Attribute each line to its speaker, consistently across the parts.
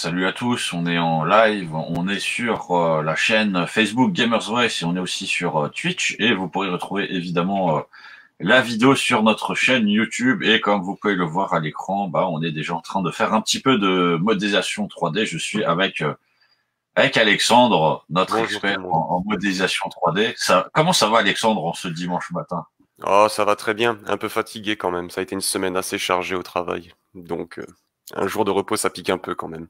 Speaker 1: Salut à tous, on est en live, on est sur la chaîne Facebook Gamers Voice et on est aussi sur Twitch et vous pourrez retrouver évidemment la vidéo sur notre chaîne YouTube et comme vous pouvez le voir à l'écran, on est déjà en train de faire un petit peu de modélisation 3D. Je suis avec Alexandre, notre
Speaker 2: Bonjour tout
Speaker 1: expert
Speaker 2: le monde.
Speaker 1: en modélisation 3D. Comment ça va Alexandre en ce dimanche matin?
Speaker 2: Oh, ça va très bien. Un peu fatigué quand même. Ça a été une semaine assez chargée au travail. Donc, un jour de repos, ça pique un peu quand même.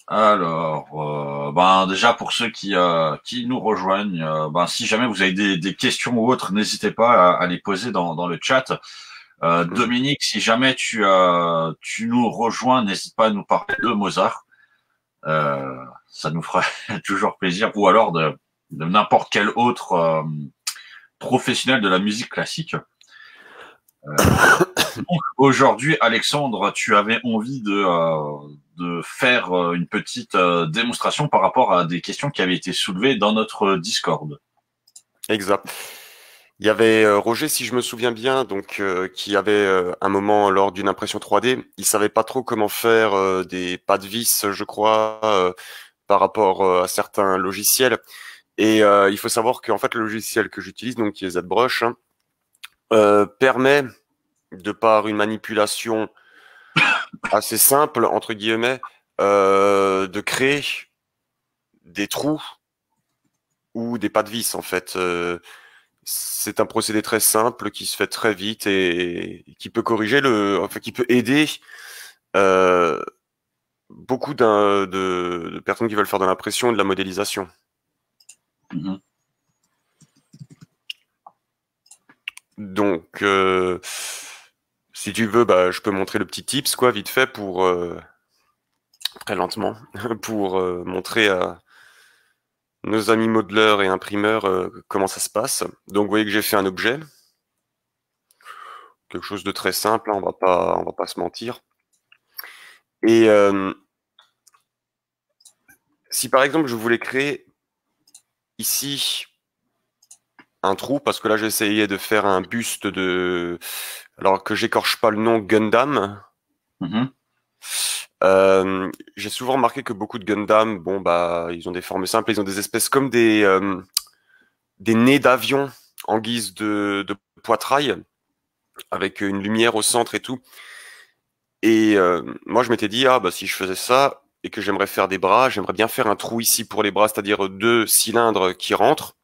Speaker 1: Alors, déjà pour ceux qui nous rejoignent, si jamais vous avez des questions ou autres, n'hésitez pas à les poser dans le chat.
Speaker 2: Mhm.
Speaker 1: Dominique, si jamais tu nous rejoins, n'hésite pas à nous parler de Mozart. Ça nous fera toujours plaisir. Ou alors de n'importe quel autre professionnel de la musique classique. Donc, aujourd'hui, Alexandre, tu avais envie de faire une petite démonstration par rapport à des questions qui avaient été soulevées dans notre Discord.
Speaker 2: Exact. Il y avait Roger, si je me souviens bien, donc qui avait un moment lors d'une impression 3D, il savait pas trop comment faire des pas de vis, je crois, par rapport à certains logiciels. Et il faut savoir qu'en fait, le logiciel que j'utilise, donc qui est ZBrush, hein, permet, de par une manipulation assez simple, entre guillemets, de créer des trous ou des pas de vis, en fait. C'est un procédé très simple qui se fait très vite et qui peut corriger enfin, qui peut aider euh, beaucoup de personnes qui veulent faire de l'impression et de la modélisation.
Speaker 1: Mhm.
Speaker 2: Donc, si tu veux, je peux montrer le petit tips, quoi, vite fait, pour très lentement, pour montrer à nos amis modeleurs et imprimeurs comment ça se passe. Donc, vous voyez que j'ai fait un objet, quelque chose de très simple, hein, on va pas se mentir. Et si par exemple je voulais créer ici un trou, parce que là j'ai essayé de faire un buste alors que j'écorche pas le nom, Gundam.
Speaker 1: Mhm.
Speaker 2: J'ai souvent remarqué que beaucoup de Gundam, bon ils ont des formes simples, ils ont des espèces comme des nez d'avion en guise de poitrail, avec une lumière au centre et tout. Et moi je m'étais dit, ah si je faisais ça et que j'aimerais faire des bras, j'aimerais bien faire un trou ici pour les bras, c'est-à-dire deux cylindres qui rentrent,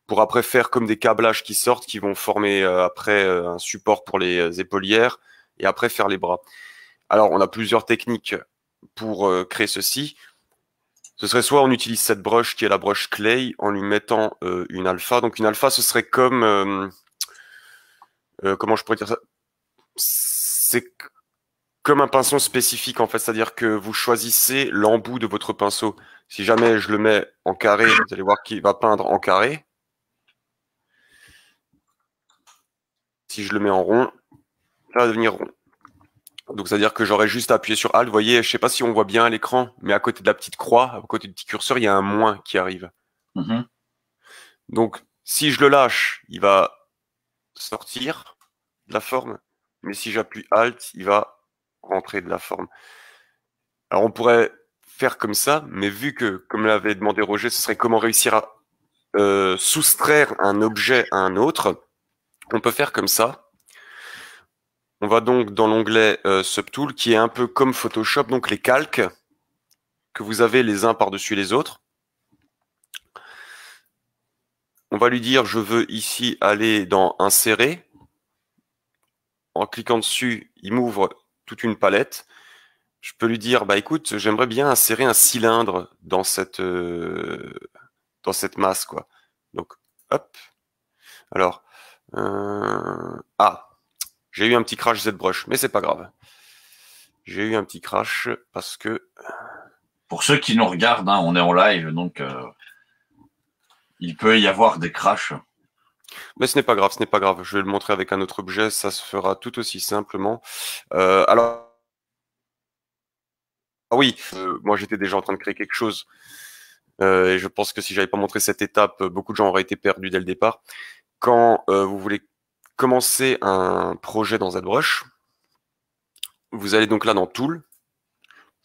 Speaker 2: pour après faire comme des câblages qui sortent, qui vont former après un support pour les épaulières, et après faire les bras. Alors, on a plusieurs techniques pour créer ceci. Ce serait soit on utilise cette broche qui est la broche clay en lui mettant une alpha. Donc une alpha, ce serait comme comment je pourrais dire ça? C'est comme un pinceau spécifique en fait, c'est-à-dire que vous choisissez l'embout de votre pinceau. Si jamais je le mets en carré, vous allez voir qu'il va peindre en carré. Si je le mets en rond, ça va devenir rond. Donc, c'est-à-dire que j'aurais juste appuyé sur Alt. Vous voyez, je sais pas si on voit bien à l'écran, mais à côté de la petite croix, à côté du petit curseur, il y a un moins qui arrive.
Speaker 1: Mhm.
Speaker 2: Donc, si je le lâche, il va sortir de la forme. Mais si j'appuie Alt, il va rentrer de la forme. Alors, on pourrait faire comme ça, mais vu que, comme l'avait demandé Roger, ce serait comment réussir à soustraire un objet à un autre, on peut faire comme ça. On va donc dans l'onglet Subtool, qui est un peu comme Photoshop, donc les calques que vous avez les uns par-dessus les autres. On va lui dire, je veux ici aller dans Insérer. En cliquant dessus, il m'ouvre toute une palette. Je peux lui dire, écoute, j'aimerais bien insérer un cylindre dans cette masse, quoi. Donc, hop. Alors, j'ai eu un petit crash ZBrush, mais c'est pas grave. J'ai eu un petit crash parce que,
Speaker 1: Pour ceux qui nous regardent, hein, on est en live, donc il peut y avoir des crashs.
Speaker 2: mais ce n'est pas grave, ce n'est pas grave. Je vais le montrer avec un autre objet, ça se fera tout aussi simplement. Alors, ah oui, moi j'étais déjà en train de créer quelque chose. Et je pense que si j'avais pas montré cette étape, beaucoup de gens auraient été perdus dès le départ. Quand vous voulez commencer un projet dans ZBrush, vous allez donc là dans Tool,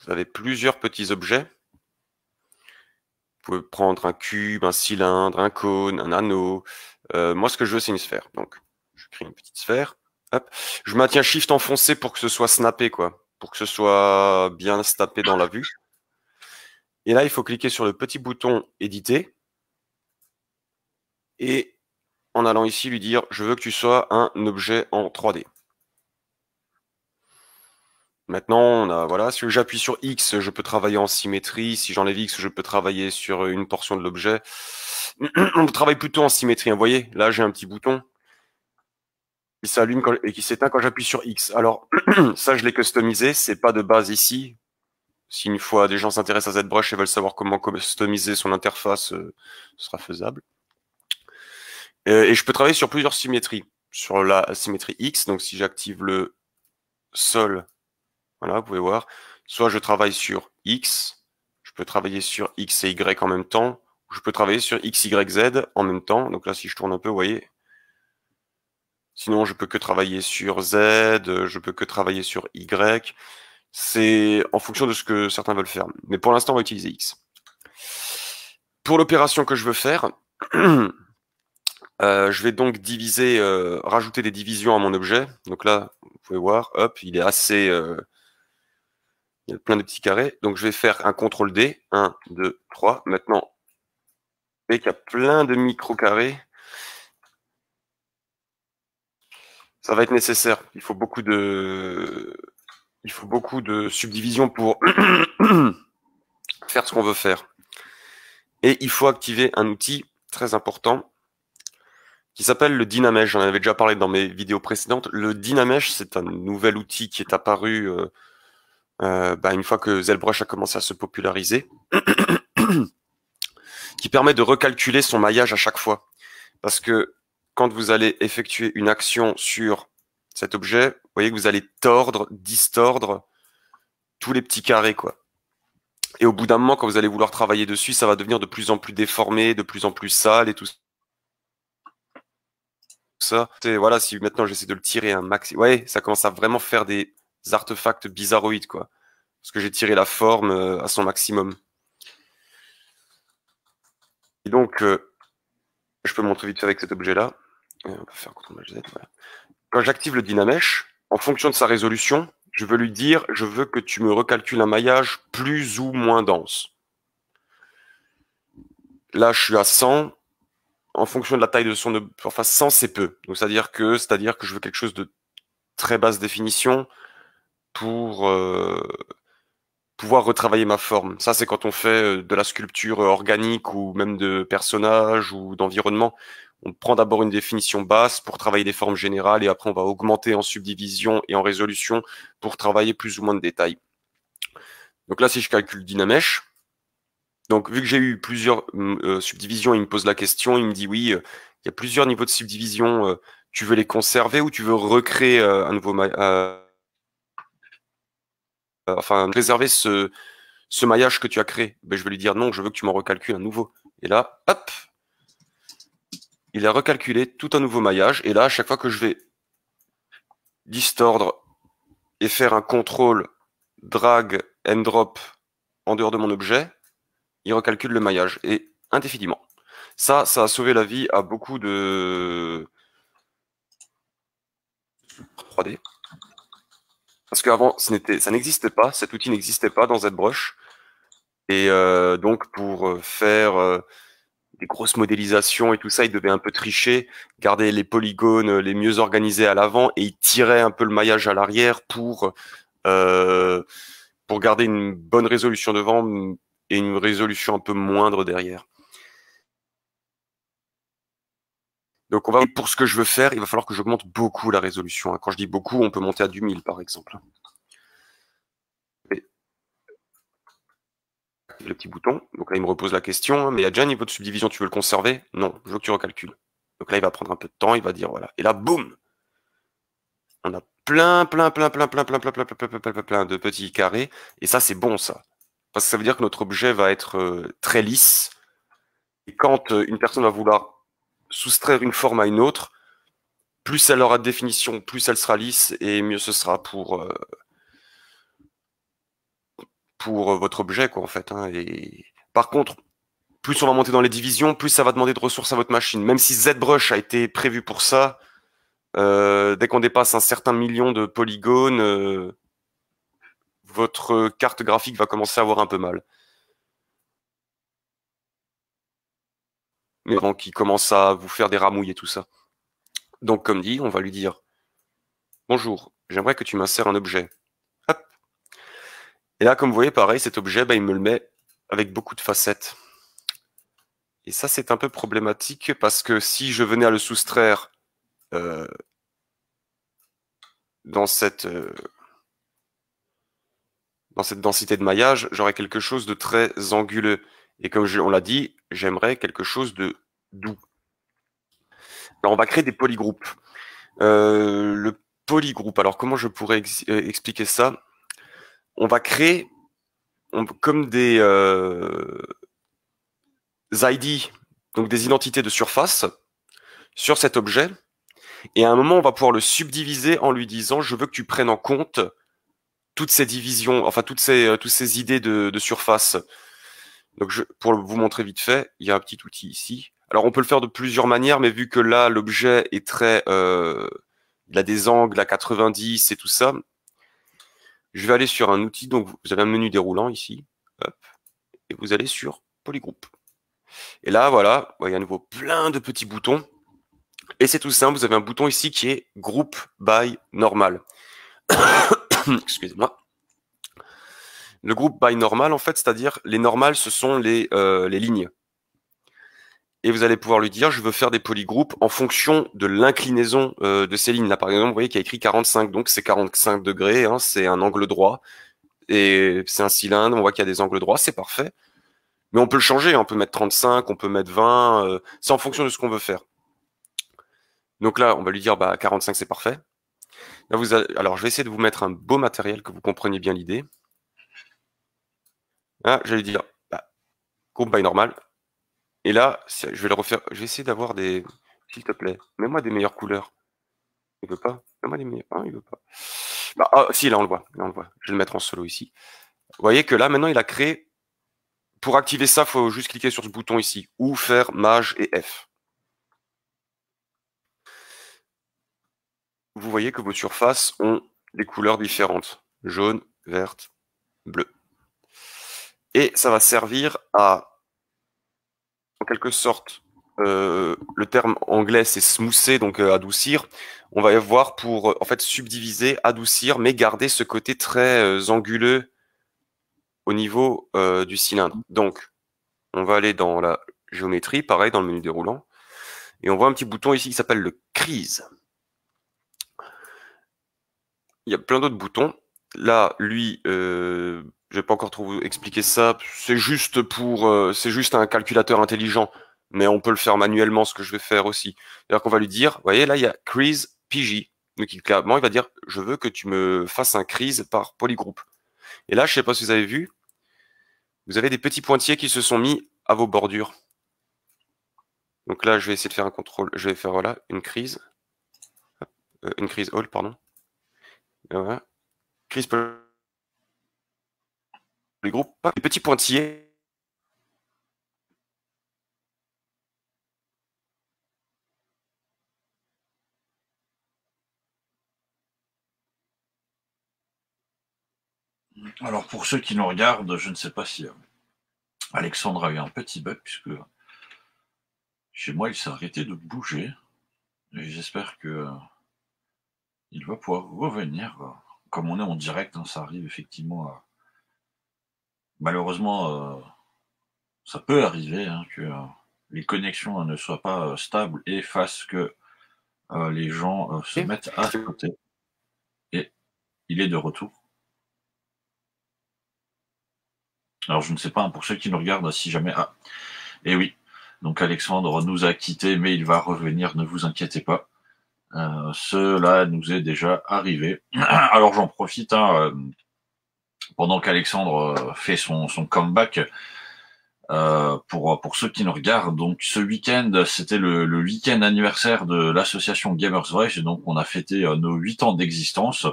Speaker 2: vous avez plusieurs petits objets. Vous pouvez prendre un cube, un cylindre, un cône, un anneau. Moi, ce que je veux, c'est une sphère. Donc, je crée une petite sphère. Hop. Je maintiens Shift enfoncé pour que ce soit snappé, quoi. Pour que ce soit bien snappé dans la vue. Et là, il faut cliquer sur le petit bouton éditer. Et en allant ici, lui dire, je veux que tu sois un objet en 3D. Maintenant, voilà, si j'appuie sur X, je peux travailler en symétrie. Si j'enlève X, je peux travailler sur une portion de l'objet. On travaille plutôt en symétrie. Vous voyez, là, j'ai un petit bouton qui s'allume et qui s'éteint quand j'appuie sur X. Alors, ça, je l'ai customisé. C'est pas de base ici. Si une fois des gens s'intéressent à ZBrush et veulent savoir comment customiser son interface, ce sera faisable. Et je peux travailler sur plusieurs symétries. Sur la symétrie X, donc si j'active le sol, voilà, vous pouvez voir. Soit je travaille sur X, je peux travailler sur X et Y en même temps, ou je peux travailler sur X, Y, Z en même temps. Donc là, si je tourne un peu, vous voyez. Sinon, je peux que travailler sur Z, je peux que travailler sur Y. C'est en fonction de ce que certains veulent faire. Mais pour l'instant, on va utiliser X. Pour l'opération que je veux faire, je vais donc diviser, rajouter des divisions à mon objet. Donc là, vous pouvez voir, hop, il est assez... il y a plein de petits carrés. Donc je vais faire un CTRL D. 1, 2, 3. Maintenant, vous voyez qu'il y a plein de micro-carrés. Ça va être nécessaire. Il faut beaucoup de subdivisions pour faire ce qu'on veut faire. Et il faut activer un outil très important qui s'appelle le Dynamesh. J'en avais déjà parlé dans mes vidéos précédentes. Le Dynamesh, c'est un nouvel outil qui est apparu une fois que ZBrush a commencé à se populariser, qui permet de recalculer son maillage à chaque fois. Parce que quand vous allez effectuer une action sur cet objet, vous voyez que vous allez tordre, distordre tous les petits carrés, quoi. Et au bout d'un moment, quand vous allez vouloir travailler dessus, ça va devenir de plus en plus déformé, de plus en plus sale et tout ça. Et voilà, si maintenant j'essaie de le tirer un max, ouais, ça commence à vraiment faire des artefacts bizarroïdes, quoi. Parce que j'ai tiré la forme à son maximum. Et donc, je peux montrer vite fait avec cet objet-là. On va faire CTRL-Z, voilà. Quand j'active le Dynamesh, en fonction de sa résolution, je veux lui dire, je veux que tu me recalcules un maillage plus ou moins dense. Là, je suis à 100. En fonction de la taille de son... Enfin, 100, c'est peu. Donc, c'est-à-dire que je veux quelque chose de très basse définition pour pouvoir retravailler ma forme. Ça, c'est quand on fait de la sculpture organique ou même de personnages ou d'environnement. On prend d'abord une définition basse pour travailler des formes générales et après on va augmenter en subdivision et en résolution pour travailler plus ou moins de détails. Donc là, si je calcule Dynamesh, donc vu que j'ai eu plusieurs subdivisions, il me pose la question, il me dit oui, il y a plusieurs niveaux de subdivision, tu veux les conserver ou tu veux recréer un nouveau préserver ce maillage que tu as créé? Ben, je vais lui dire non, je veux que tu m'en recalcules un nouveau. Et là, hop, il a recalculé tout un nouveau maillage. Et là, à chaque fois que je vais distordre et faire un contrôle drag and drop en dehors de mon objet, il recalcule le maillage et indéfiniment. Ça a sauvé la vie à beaucoup de 3D. Parce qu'avant, ça n'existait pas, cet outil n'existait pas dans ZBrush. Et donc, pour faire des grosses modélisations et tout ça, il devait un peu tricher, garder les polygones les mieux organisés à l'avant et il tirait un peu le maillage à l'arrière pour garder une bonne résolution devant et une résolution un peu moindre derrière. Donc pour ce que je veux faire, il va falloir que j'augmente beaucoup la résolution. Quand je dis beaucoup, on peut monter à du 1000 par exemple. Et le petit bouton, donc là il me repose la question, mais il y a déjà un niveau de subdivision, tu veux le conserver? Non, je veux que tu recalcules. Donc là il va prendre un peu de temps, il va dire voilà. Et là, boum, on a plein de petits carrés. Et ça, c'est bon, ça. Parce que ça veut dire que notre objet va être très lisse. Et quand une personne va vouloir soustraire une forme à une autre, plus elle aura de définition, plus elle sera lisse et mieux ce sera pour pour votre objet, quoi, en fait. Hein. Et par contre, plus on va monter dans les divisions, plus ça va demander de ressources à votre machine. Même si ZBrush a été prévu pour ça, dès qu'on dépasse un certain million de polygones, votre carte graphique va commencer à avoir un peu mal. Mais avant qu'il commence à vous faire des ramouilles et tout ça. Donc, comme dit, on va lui dire « Bonjour, j'aimerais que tu m'insères un objet. » Hop. Et là, comme vous voyez, pareil, cet objet, il me le met avec beaucoup de facettes. Et ça, c'est un peu problématique parce que si je venais à le soustraire dans cette densité de maillage, j'aurais quelque chose de très anguleux. Et comme on l'a dit, j'aimerais quelque chose de doux. Alors, on va créer des polygroupes. Le polygroupe, alors comment je pourrais expliquer ça? On va créer comme des ID, donc des identités de surface, sur cet objet. Et à un moment, on va pouvoir le subdiviser en lui disant « Je veux que tu prennes en compte toutes ces divisions, enfin toutes ces idées de surface. » Donc, pour vous montrer vite fait, il y a un petit outil ici. Alors, on peut le faire de plusieurs manières, mais vu que là, l'objet est très... il a des angles à 90 et tout ça, je vais aller sur un outil. Donc, vous avez un menu déroulant ici. Hop, et vous allez sur Polygroupe. Et là, voilà, il y a à nouveau plein de petits boutons. Et c'est tout simple, vous avez un bouton ici qui est Group by Normal. Excusez-moi. Le groupe by normal, en fait, c'est-à-dire les normales, ce sont les lignes. Et vous allez pouvoir lui dire, je veux faire des polygroupes en fonction de l'inclinaison de ces lignes. Là, par exemple, vous voyez qu'il y a écrit 45, donc c'est 45 degrés, hein, c'est un angle droit. Et c'est un cylindre, on voit qu'il y a des angles droits, c'est parfait. Mais on peut le changer, on peut mettre 35, on peut mettre 20, c'est en fonction de ce qu'on veut faire. Donc là, on va lui dire, 45, c'est parfait. Là, alors, je vais essayer de vous mettre un beau matériel, que vous compreniez bien l'idée. Là, j'allais dire, groupe by normal. Et là, je vais le refaire. Je vais essayer d'avoir des... S'il te plaît, mets-moi des meilleures couleurs. Il veut pas. Mets-moi des meilleures... Ah, il veut pas. Si, là, on le voit. Là, on le voit. Je vais le mettre en solo ici. Vous voyez que là, maintenant, il a créé... Pour activer ça, il faut juste cliquer sur ce bouton ici. Ou faire Maj et F. Vous voyez que vos surfaces ont des couleurs différentes. Jaune, verte, bleu. Et ça va servir à, en quelque sorte, le terme anglais c'est smoother, donc adoucir. On va y voir pour en fait subdiviser, adoucir, mais garder ce côté très anguleux au niveau du cylindre. Donc, on va aller dans la géométrie, pareil, dans le menu déroulant, et on voit un petit bouton ici qui s'appelle le crease. Il y a plein d'autres boutons. Là, lui, je vais pas encore trop vous expliquer ça. C'est juste c'est juste un calculateur intelligent, mais on peut le faire manuellement, ce que je vais faire aussi. C'est-à-dire qu'on va lui dire, vous voyez, là, il y a crease PG. Donc, clairement, il va dire, je veux que tu me fasses un crease par polygroupe. Et là, je sais pas si vous avez vu, vous avez des petits pointillés qui se sont mis à vos bordures. Donc là, je vais essayer de faire un contrôle. Je vais faire, voilà, une crease. Une crease all, pardon. Et voilà. Crease polygroupe. Des petits pointillés.
Speaker 1: Alors pour ceux qui nous regardent, je ne sais pas si Alexandre a eu un petit bug puisque chez moi il s'est arrêté de bouger. Et j'espère que il va pouvoir revenir. Comme on est en direct, hein, ça arrive effectivement. Malheureusement, ça peut arriver hein, que les connexions ne soient pas stables et fassent que les gens se mettent à côté. Et il est de retour. Alors je ne sais pas, hein, pour ceux qui nous regardent, si jamais... Ah, et oui, donc Alexandre nous a quittés, mais il va revenir, ne vous inquiétez pas. Cela nous est déjà arrivé. Alors j'en profite, hein, pendant qu'Alexandre fait son comeback, pour ceux qui nous regardent. Donc ce week-end, c'était le week-end anniversaire de l'association Gamers Voice, et donc on a fêté nos 8 ans d'existence.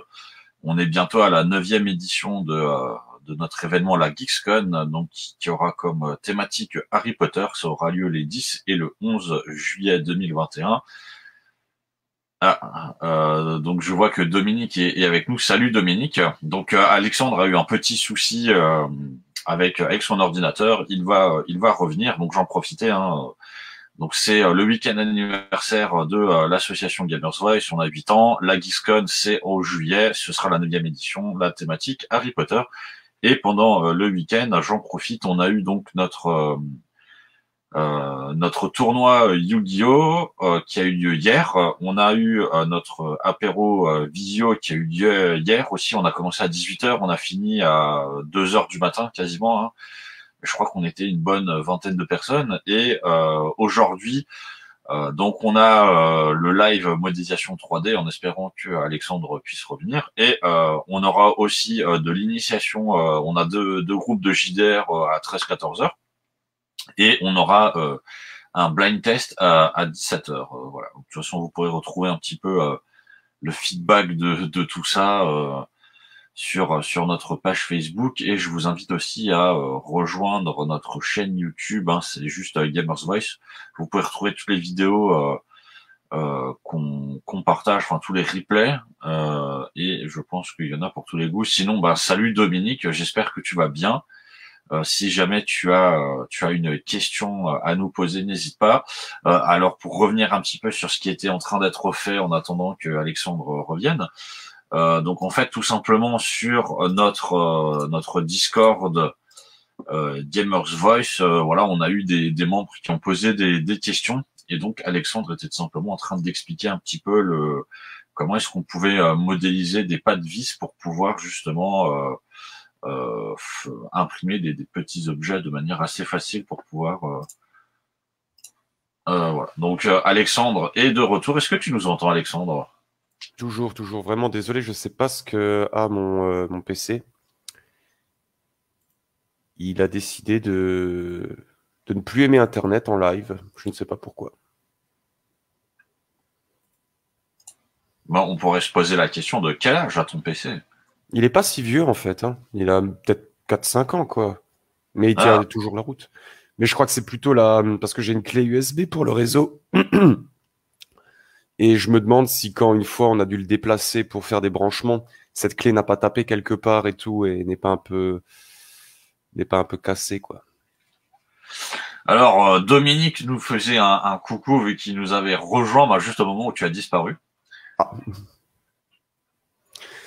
Speaker 1: On est bientôt à la 9e édition de de notre événement, la Geekscon, donc qui aura comme thématique Harry Potter. Ça aura lieu les 10 et le 11 juillet 2021. Donc je vois que Dominique est avec nous. Salut Dominique. Donc Alexandre a eu un petit souci avec son ordinateur. Il va revenir. Donc j'en profitais. Donc c'est le week-end anniversaire de l'association Gamers Voice. On a 8 ans. La Geekscon c'est au juillet. Ce sera la 9e édition. La thématique Harry Potter. Et pendant le week-end, j'en profite. On a eu donc notre tournoi Yu-Gi-Oh qui a eu lieu hier. On a eu notre apéro visio qui a eu lieu hier aussi. On a commencé à 18h, on a fini à 2h du matin quasiment. Hein. Je crois qu'on était une bonne vingtaine de personnes. Et aujourd'hui, donc on a le live modélisation 3D en espérant que Alexandre puisse revenir. Et on aura aussi de l'initiation. On a deux groupes de JDR à 13-14h. Et on aura un blind test à 17h. Voilà. De toute façon, vous pourrez retrouver un petit peu le feedback de tout ça sur notre page Facebook. Et je vous invite aussi à rejoindre notre chaîne YouTube. Hein, c'est juste Gamers Voice. Vous pouvez retrouver toutes les vidéos qu'on partage, enfin tous les replays. Et je pense qu'il y en a pour tous les goûts. Sinon, salut Dominique. J'espère que tu vas bien. Si jamais tu as une question à nous poser, n'hésite pas. Alors pour revenir un petit peu sur ce qui était en train d'être fait en attendant que Alexandre revienne. Donc en fait tout simplement sur notre Discord Gamers Voice, voilà, on a eu des membres qui ont posé des questions et donc Alexandre était tout simplement en train d'expliquer un petit peu comment est-ce qu'on pouvait modéliser des pattes vis pour pouvoir justement imprimer des petits objets de manière assez facile pour pouvoir voilà. Donc Alexandre est de retour. Est-ce que tu nous entends, Alexandre?
Speaker 2: Toujours. Vraiment désolé, je sais pas ce que a mon PC. Il a décidé de ne plus aimer Internet en live. Je ne sais pas pourquoi.
Speaker 1: On pourrait se poser la question de quel âge a ton PC?
Speaker 2: Il est pas si vieux en fait. Hein. Il a peut-être 4-5 ans, quoi. Mais il tient toujours la route. Mais je crois que c'est plutôt parce que j'ai une clé USB pour le réseau. Et je me demande si quand une fois on a dû le déplacer pour faire des branchements, cette clé n'a pas tapé quelque part et tout et n'est pas un peu cassée, quoi.
Speaker 1: Alors Dominique nous faisait un coucou vu qu'il nous avait rejoint juste au moment où tu as disparu.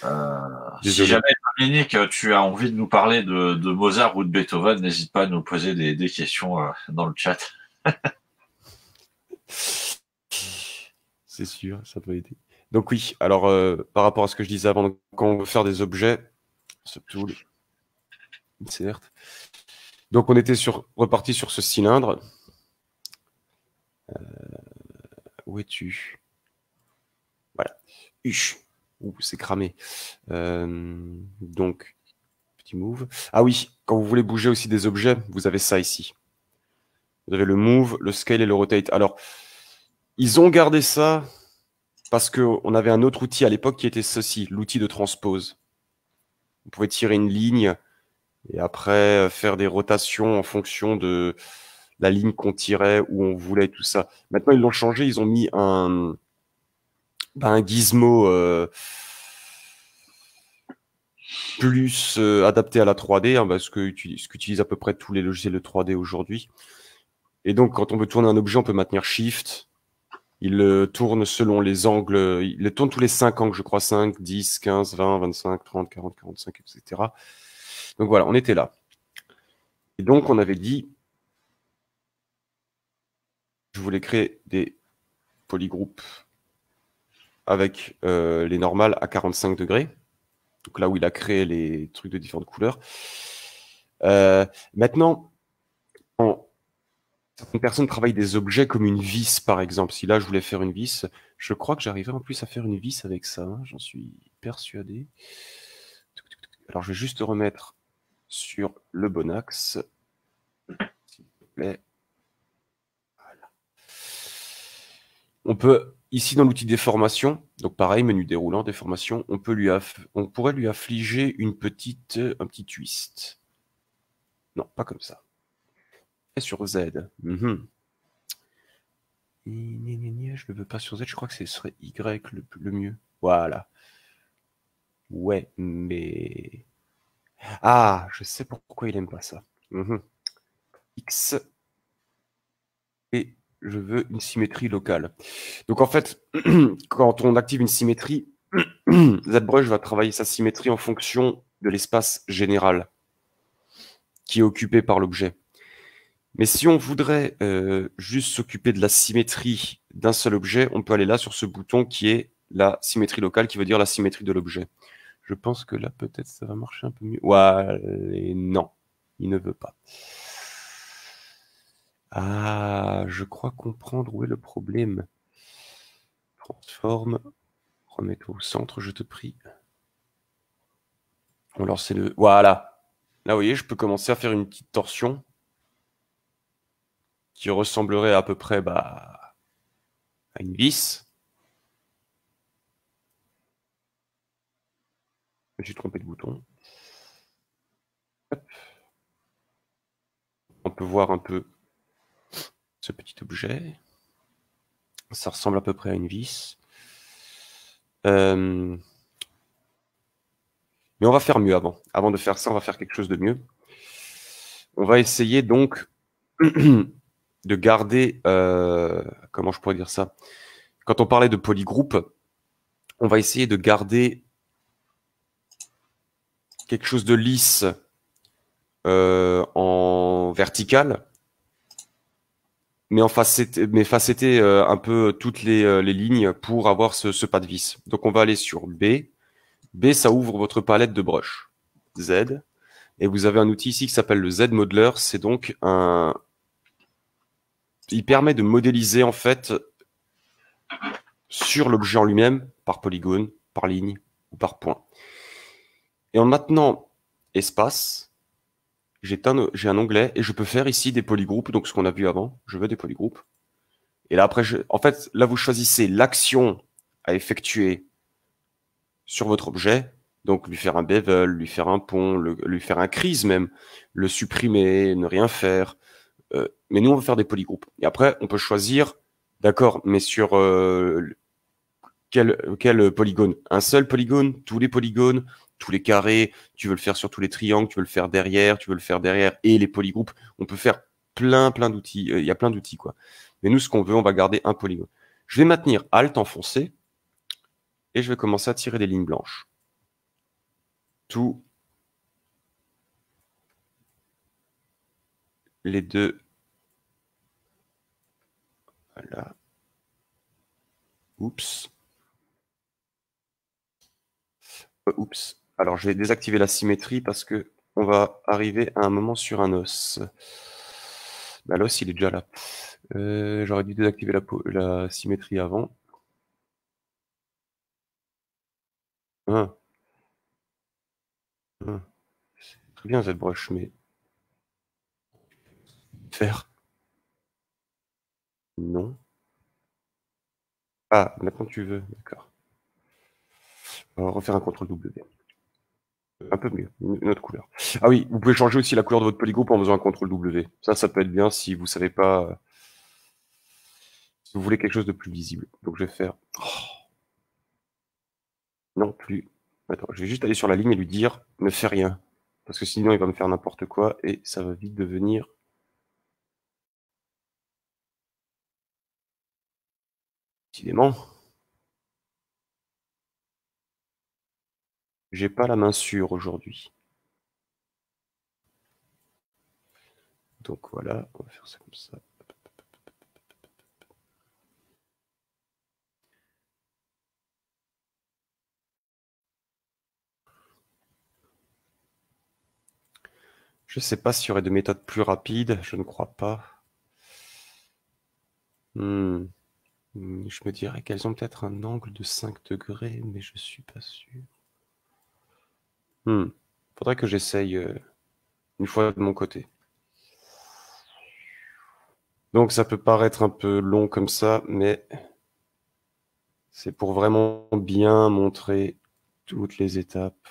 Speaker 2: Ah.
Speaker 1: Si jamais Dominique, tu as envie de nous parler de Mozart ou de Beethoven, n'hésite pas à nous poser des questions dans le chat.
Speaker 2: C'est sûr, ça doit aider. Donc oui, alors par rapport à ce que je disais avant, donc, quand on veut faire des objets, tool, insert. Donc on était reparti sur ce cylindre. Où es-tu? Voilà. Ouh, c'est cramé. Donc, petit move. Ah oui, quand vous voulez bouger aussi des objets, vous avez ça ici. Vous avez le move, le scale et le rotate. Alors, ils ont gardé ça parce qu'on avait un autre outil à l'époque qui était ceci, l'outil de transpose. Vous pouvez tirer une ligne et après faire des rotations en fonction de la ligne qu'on tirait, où on voulait, tout ça. Maintenant, ils l'ont changé, ils ont mis un gizmo plus adapté à la 3D, hein, ce qu'utilisent à peu près tous les logiciels de 3D aujourd'hui. Et donc, quand on veut tourner un objet, on peut maintenir Shift. Il le tourne selon les angles. Il le tourne tous les 5 angles, je crois, 5, 10, 15, 20, 25, 30, 40, 45, etc. Donc voilà, on était là. Et donc, on avait dit, je voulais créer des polygroupes avec les normales à 45 degrés. Donc là où il a créé les trucs de différentes couleurs. Maintenant, certaines personnes travaillent des objets comme une vis, par exemple. Si là, je voulais faire une vis, je crois que j'arriverai en plus à faire une vis avec ça. Hein, j'en suis persuadé. Alors, je vais juste remettre sur le bon axe. S'il te plaît. Voilà. On peut ici dans l'outil déformation, donc pareil, menu déroulant, déformation, on pourrait lui affliger un petit twist. Non, pas comme ça. Et sur Z. Je ne veux pas sur Z, je crois que ce serait Y le mieux. Voilà. Ouais, mais... Ah, je sais pourquoi il aime pas ça. X. Et je veux une symétrie locale. Donc en fait, quand on active une symétrie, ZBrush va travailler sa symétrie en fonction de l'espace général qui est occupé par l'objet. Mais si on voudrait juste s'occuper de la symétrie d'un seul objet, on peut aller là sur ce bouton qui est la symétrie locale, qui veut dire la symétrie de l'objet. Je pense que là, peut-être, ça va marcher un peu mieux. Ouais, non, il ne veut pas. Ah, je crois comprendre où est le problème. Transforme, remets-toi au centre, je te prie. On lance le... Voilà. Là, vous voyez, je peux commencer à faire une petite torsion qui ressemblerait à peu près à une vis. J'ai trompé de bouton. Hop. On peut voir un peu ce petit objet. Ça ressemble à peu près à une vis. Mais on va faire mieux avant. Avant de faire ça, on va faire quelque chose de mieux. On va essayer donc de garder... comment je pourrais dire ça? Quand on parlait de polygroupe, on va essayer de garder quelque chose de lisse en vertical, mais facetté un peu toutes les lignes pour avoir ce pas de vis. Donc on va aller sur B. B, ça ouvre votre palette de brush. Z. Et vous avez un outil ici qui s'appelle le Z Modeler. C'est donc il permet de modéliser en fait sur l'objet en lui-même par polygone, par ligne ou par point. Et en maintenant espace, j'ai un onglet et je peux faire ici des polygroupes, donc ce qu'on a vu avant, je veux des polygroupes. Et là après, en fait, là vous choisissez l'action à effectuer sur votre objet, donc lui faire un bevel, lui faire un pont, lui faire un crease même, le supprimer, ne rien faire. Mais nous on va faire des polygroupes. Et après on peut choisir, d'accord, mais sur quel polygone? Un seul polygone? Tous les polygones? Tous les carrés? Tu veux le faire sur tous les triangles? Tu veux le faire derrière? Tu veux le faire derrière? Et les polygroupes? On peut faire plein d'outils. Il y a plein d'outils, quoi. Mais nous, ce qu'on veut, on va garder un polygone. Je vais maintenir Alt enfoncé et je vais commencer à tirer des lignes blanches. Tous les deux. Voilà. Oups. Oups. Alors, je vais désactiver la symétrie parce que on va arriver à un moment sur un os. Bah, l'os, il est déjà là. J'aurais dû désactiver la symétrie avant. Ah. Ah. C'est très bien, ZBrush, mais... Faire. Non. Ah, maintenant tu veux, d'accord. On va refaire un CTRL-W. Un peu mieux, une autre couleur. Ah oui, vous pouvez changer aussi la couleur de votre polygroupe en faisant un CTRL-W. Ça peut être bien si vous savez pas... si vous voulez quelque chose de plus visible. Donc je vais faire... Oh. Non, plus. Attends, je vais juste aller sur la ligne et lui dire « Ne fais rien ». Parce que sinon, il va me faire n'importe quoi et ça va vite devenir... Décidément. J'ai pas la main sûre aujourd'hui. Donc voilà, on va faire ça comme ça. Je ne sais pas s'il y aurait de méthodes plus rapides, je ne crois pas. Je me dirais qu'elles ont peut-être un angle de 5 degrés, mais je ne suis pas sûr. Faudrait que j'essaye une fois de mon côté. Donc ça peut paraître un peu long comme ça, mais C'est pour vraiment bien montrer toutes les étapes,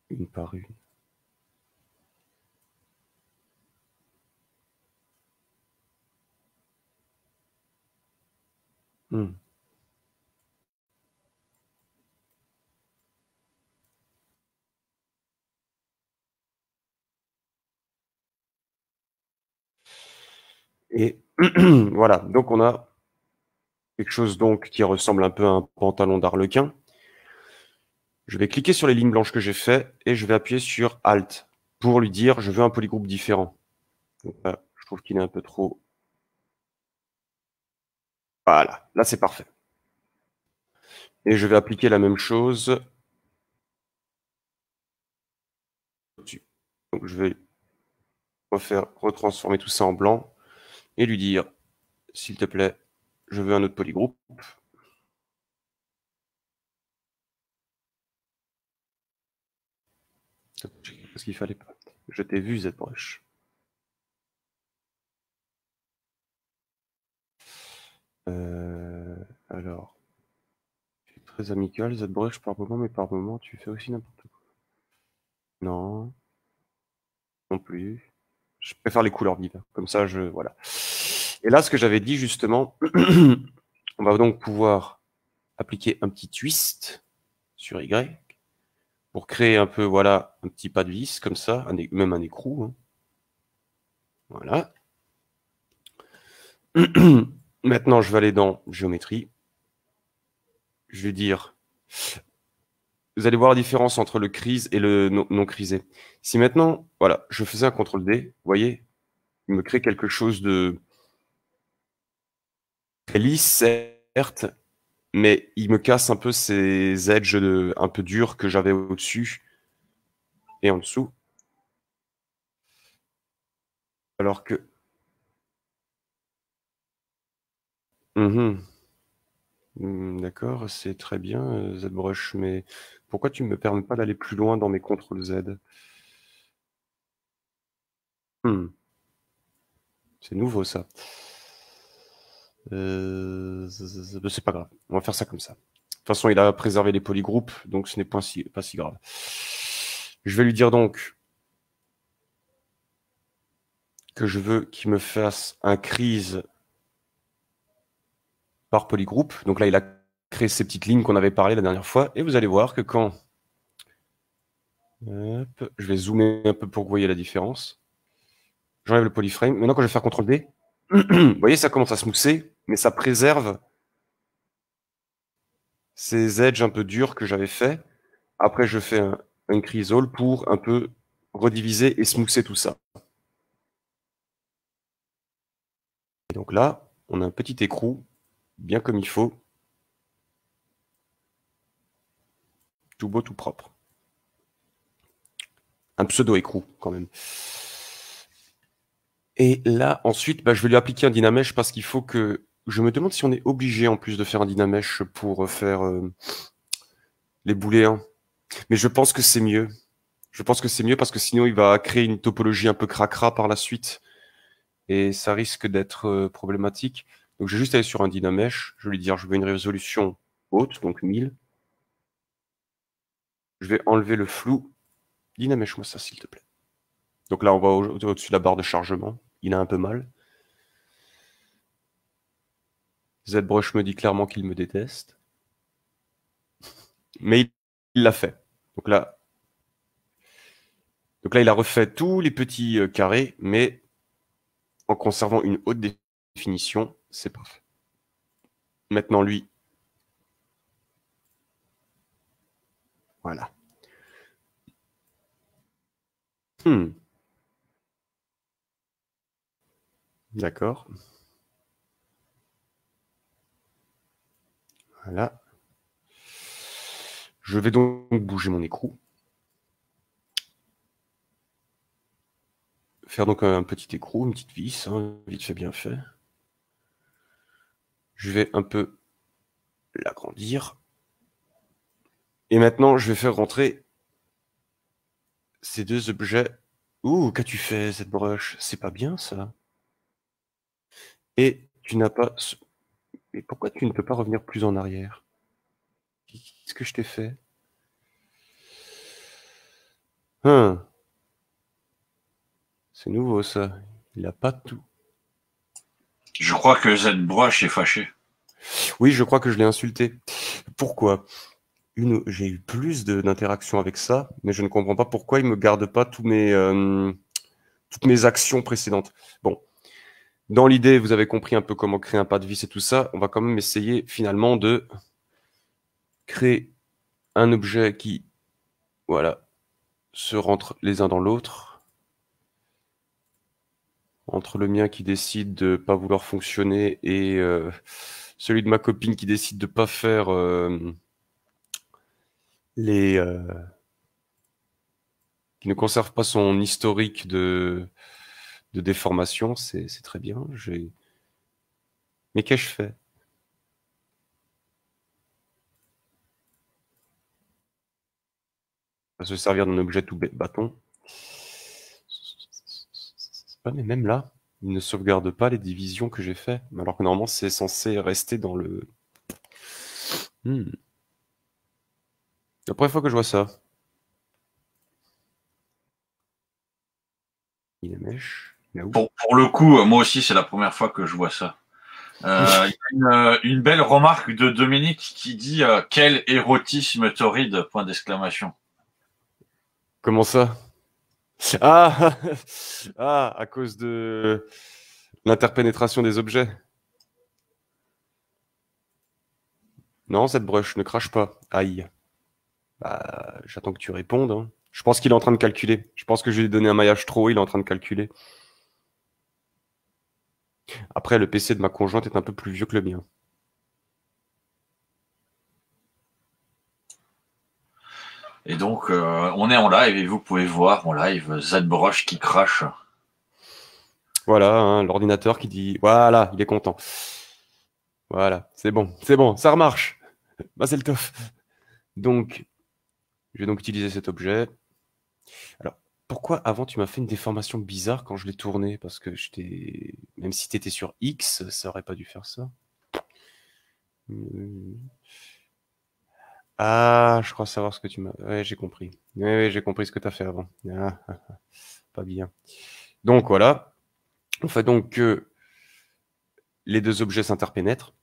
Speaker 2: une par une. Hmm. Et voilà, donc on a quelque chose donc qui ressemble un peu à un pantalon d'arlequin. Je vais cliquer sur les lignes blanches que j'ai fait et je vais appuyer sur Alt pour lui dire je veux un polygroupe différent. Donc là, je trouve qu'il est un peu trop. Voilà, là c'est parfait. Et je vais appliquer la même chose au-dessus. Donc je vais retransformer tout ça en blanc et lui dire s'il te plaît, je veux un autre polygroupe. Parce qu'il fallait pas. Je t'ai vu, ZBrush. Alors, tu es très amical, ZBrush par moment, mais par moment, tu fais aussi n'importe quoi. Non, non plus. Je préfère les couleurs vives. Comme ça, voilà. Et là, ce que j'avais dit justement, on va donc pouvoir appliquer un petit twist sur Y pour créer un peu, voilà, un petit pas de vis comme ça, même un écrou. Hein. Voilà. Maintenant, je vais aller dans géométrie. Je vais dire, vous allez voir la différence entre le crise et le non crisé. Si maintenant, voilà, je faisais un CTRL-D, vous voyez, il me crée quelque chose de très lisse, certes, mais il me casse un peu ces edges un peu durs que j'avais au-dessus et en dessous. Alors que... D'accord, c'est très bien, ZBrush, mais pourquoi tu ne me permets pas d'aller plus loin dans mes CTRL-Z? C'est nouveau, ça. C'est pas grave, on va faire ça comme ça. De toute façon, il a préservé les polygroupes, donc ce n'est pas si grave. Je vais lui dire donc que je veux qu'il me fasse un crise par polygroupe. Donc là, il a créé ces petites lignes qu'on avait parlé la dernière fois. Et vous allez voir que quand... Hop, je vais zoomer un peu pour que vous voyez la différence. J'enlève le polyframe. Maintenant, quand je vais faire CTRL-D, vous voyez, ça commence à se mousser, mais ça préserve ces edges un peu durs que j'avais fait. Après, je fais un increase all pour un peu rediviser et smoother tout ça. Et donc là, on a un petit écrou, bien comme il faut. Tout beau, tout propre. Un pseudo-écrou, quand même. Et là, ensuite, je vais lui appliquer un Dynamesh parce qu'il faut que... Je me demande si on est obligé, en plus, de faire un Dynamesh pour faire les booléens. Mais je pense que c'est mieux. Je pense que c'est mieux parce que sinon, il va créer une topologie un peu cracra par la suite. Et ça risque d'être problématique. Donc, je vais juste aller sur un Dynamesh. Je vais lui dire, je veux une résolution haute, donc 1000. Je vais enlever le flou. Dynamesh-moi ça, s'il te plaît. Donc là, on va au-dessus de la barre de chargement. Il a un peu mal. ZBrush me dit clairement qu'il me déteste. Mais il l'a fait. Donc là, il a refait tous les petits carrés, mais en conservant une haute définition, c'est parfait. Maintenant, lui, voilà. D'accord. Voilà. Je vais donc bouger mon écrou. Faire donc un petit écrou, une petite vis, hein, vite fait, bien fait. Je vais un peu l'agrandir. Et maintenant, je vais faire rentrer ces deux objets. Ouh, qu'as-tu fait, ZBrush? C'est pas bien, ça. Et tu n'as pas... Mais pourquoi tu ne peux pas revenir plus en arrière? Qu'est-ce que je t'ai fait? Hein. C'est nouveau ça. Il a pas tout.
Speaker 1: Je crois que ZBrush est fâché.
Speaker 2: Oui, je crois que je l'ai insulté. Pourquoi? J'ai eu plus d'interactions avec ça, mais je ne comprends pas pourquoi il me garde pas toutes mes actions précédentes. Bon, dans l'idée, vous avez compris un peu comment créer un pas de vis et tout ça. On va quand même essayer finalement de créer un objet qui, voilà, se rentre les uns dans l'autre. Entre le mien qui décide de pas vouloir fonctionner et celui de ma copine qui décide de pas faire les qui ne conserve pas son historique de déformation, c'est très bien. Mais qu'ai-je fait? On va se servir d'un objet tout bâton. Ah, mais même là, il ne sauvegarde pas les divisions que j'ai fait, alors que normalement c'est censé rester dans le... La première fois que je vois ça. Il est mèche. Il est où?
Speaker 1: Pour le coup, moi aussi, c'est la première fois que je vois ça. Il y a une belle remarque de Dominique qui dit quel érotisme torride, point d'exclamation.
Speaker 2: Comment ça? Ah, ah, à cause de l'interpénétration des objets. Non, cette brush ne crache pas. Aïe. Bah, j'attends que tu répondes, hein. Je pense qu'il est en train de calculer. Je pense que je lui ai donné un maillage trop haut, il est en train de calculer. Après, le PC de ma conjointe est un peu plus vieux que le mien.
Speaker 1: Et donc, on est en live et vous pouvez voir en live ZBrush qui crache.
Speaker 2: Voilà, hein, l'ordinateur qui dit voilà, il est content. Voilà, c'est bon, ça remarche. Bah, c'est le tof. Donc, je vais donc utiliser cet objet. Alors, pourquoi avant tu m'as fait une déformation bizarre quand je l'ai tourné? Parce que même si tu étais sur X, ça aurait pas dû faire ça. Ah, je crois savoir ce que tu m'as. Ouais, j'ai compris. Ouais, j'ai compris ce que tu as fait avant. Pas bien. Donc voilà. On fait donc que les deux objets s'interpénètrent.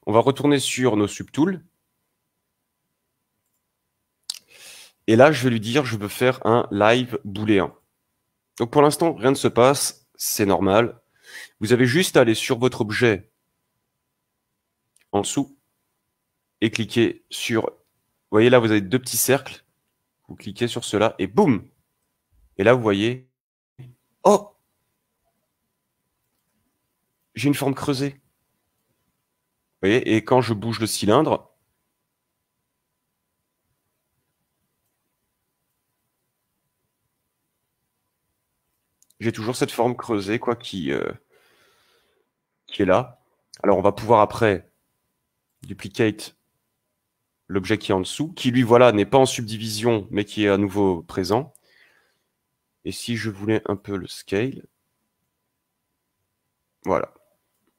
Speaker 2: On va retourner sur nos subtools. Et là, je vais lui dire, je veux faire un live booléen. Donc pour l'instant, rien ne se passe, c'est normal. Vous avez juste à aller sur votre objet en dessous et cliquer sur... Vous voyez là, vous avez deux petits cercles. Vous cliquez sur cela et boum! Et là, vous voyez... Oh! J'ai une forme creusée. Vous voyez, et quand je bouge le cylindre, j'ai toujours cette forme creusée quoi, qui est là. Alors, on va pouvoir après duplicate l'objet qui est en dessous, qui lui, voilà, n'est pas en subdivision, mais qui est à nouveau présent. Et si je voulais un peu le scale, voilà.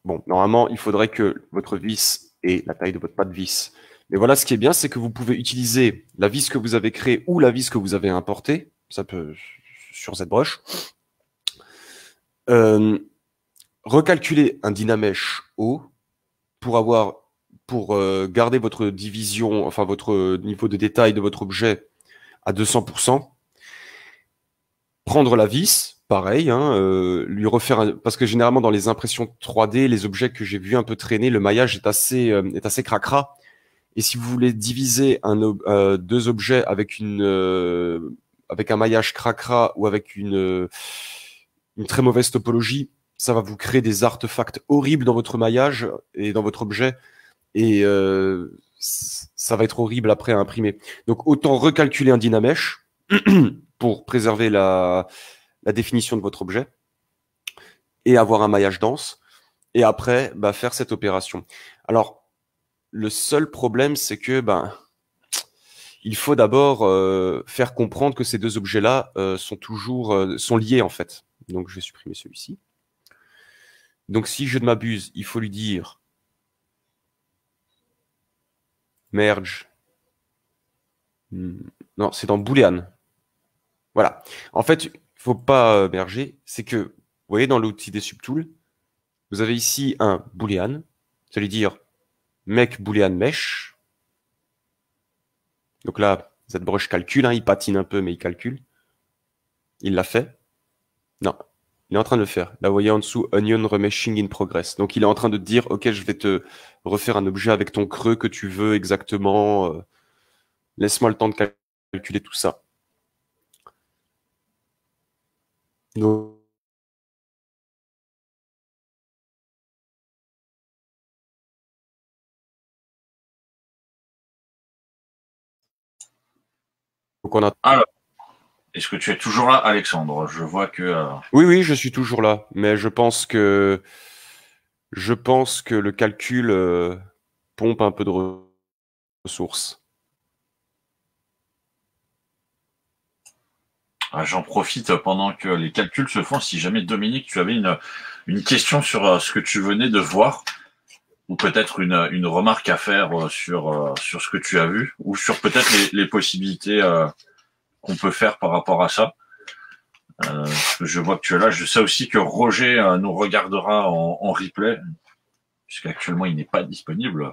Speaker 2: Bon, normalement, il faudrait que votre vis ait la taille de votre pas de vis. Mais voilà, ce qui est bien, c'est que vous pouvez utiliser la vis que vous avez créée ou la vis que vous avez importée, ça peut sur ZBrush, recalculer un Dynamesh haut pour garder votre division, enfin votre niveau de détail de votre objet à 200%. Prendre la vis, pareil, hein, lui refaire parce que généralement dans les impressions 3D, les objets que j'ai vu un peu traîner, le maillage est assez cracra. Et si vous voulez diviser deux objets avec avec un maillage cracra ou avec une très mauvaise topologie, ça va vous créer des artefacts horribles dans votre maillage et dans votre objet. Et ça va être horrible après à imprimer. Donc autant recalculer un Dynamesh pour préserver la définition de votre objet et avoir un maillage dense. Et après, bah, faire cette opération. Alors, le seul problème, c'est que il faut d'abord faire comprendre que ces deux objets-là sont liés en fait. Donc, je vais supprimer celui-ci. Donc, si je ne m'abuse, il faut lui dire Merge. Non, c'est dans Boolean. Voilà. En fait, il faut pas merger. C'est que, vous voyez, dans l'outil des subtools, vous avez ici un Boolean. Ça veut dire make Boolean mesh. Donc là, ZBrush calcule, hein, il patine un peu, mais il calcule. Il l'a fait. Non, il est en train de le faire. Là, vous voyez en dessous, Onion Remeshing in Progress. Donc, il est en train de te dire, OK, je vais te refaire un objet avec ton creux que tu veux exactement. Laisse-moi le temps de calculer tout ça. Donc, on a...
Speaker 1: Alors, est-ce que tu es toujours là, Alexandre? Je vois que...
Speaker 2: Oui, oui, je suis toujours là. Mais je pense que le calcul pompe un peu de ressources.
Speaker 1: J'en profite pendant que les calculs se font. Si jamais, Dominique, tu avais une question sur ce que tu venais de voir, ou peut-être une remarque à faire sur ce que tu as vu, ou sur peut-être les possibilités qu'on peut faire par rapport à ça. Je vois que tu es là. Je sais aussi que Roger nous regardera en replay, puisqu'actuellement il n'est pas disponible.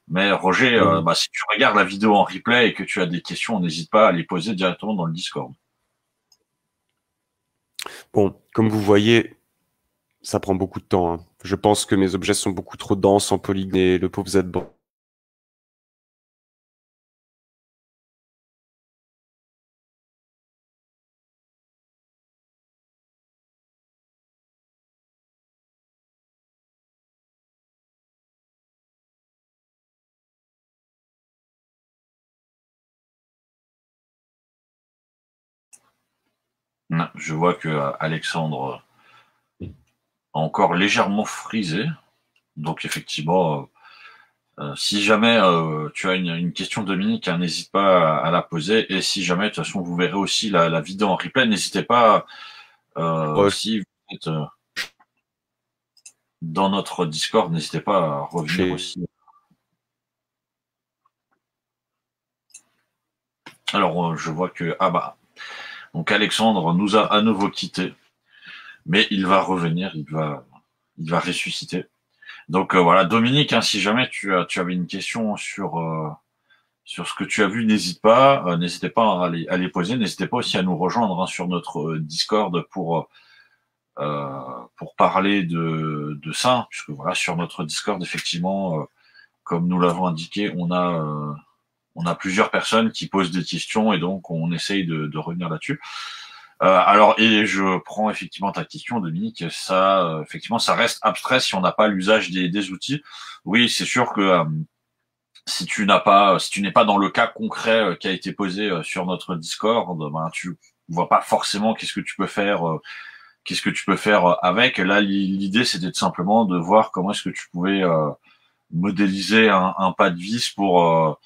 Speaker 1: Mais Roger, si tu regardes la vidéo en replay et que tu as des questions, n'hésite pas à les poser directement dans le Discord.
Speaker 2: Bon, comme vous voyez, ça prend beaucoup de temps, hein. Je pense que mes objets sont beaucoup trop denses en polygones et le pauvre ZBrush.
Speaker 1: Non, je vois que Alexandre a encore légèrement frisé. Donc effectivement, si jamais tu as une question, Dominique, hein, n'hésite pas à la poser. Et si jamais, de toute façon, vous verrez aussi la vidéo en replay, n'hésitez pas, si vous êtes dans notre Discord, n'hésitez pas à revenir aussi. Alors, je vois que donc Alexandre nous a à nouveau quitté, mais il va revenir, il va ressusciter. Donc voilà, Dominique, hein, si jamais tu avais une question sur ce que tu as vu, n'hésitez pas à les poser, n'hésitez pas aussi à nous rejoindre hein, sur notre Discord pour parler de ça, puisque voilà, sur notre Discord, effectivement, comme nous l'avons indiqué, on a plusieurs personnes qui posent des questions et donc on essaye de revenir là-dessus. Alors, et je prends effectivement ta question, Dominique. Ça, effectivement, ça reste abstrait si on n'a pas l'usage des outils. Oui, c'est sûr que si tu n'es pas dans le cas concret qui a été posé sur notre Discord, ben tu vois pas forcément qu'est-ce que tu peux faire avec. Là, l'idée c'était tout simplement de voir comment est-ce que tu pouvais modéliser un pas de vis pour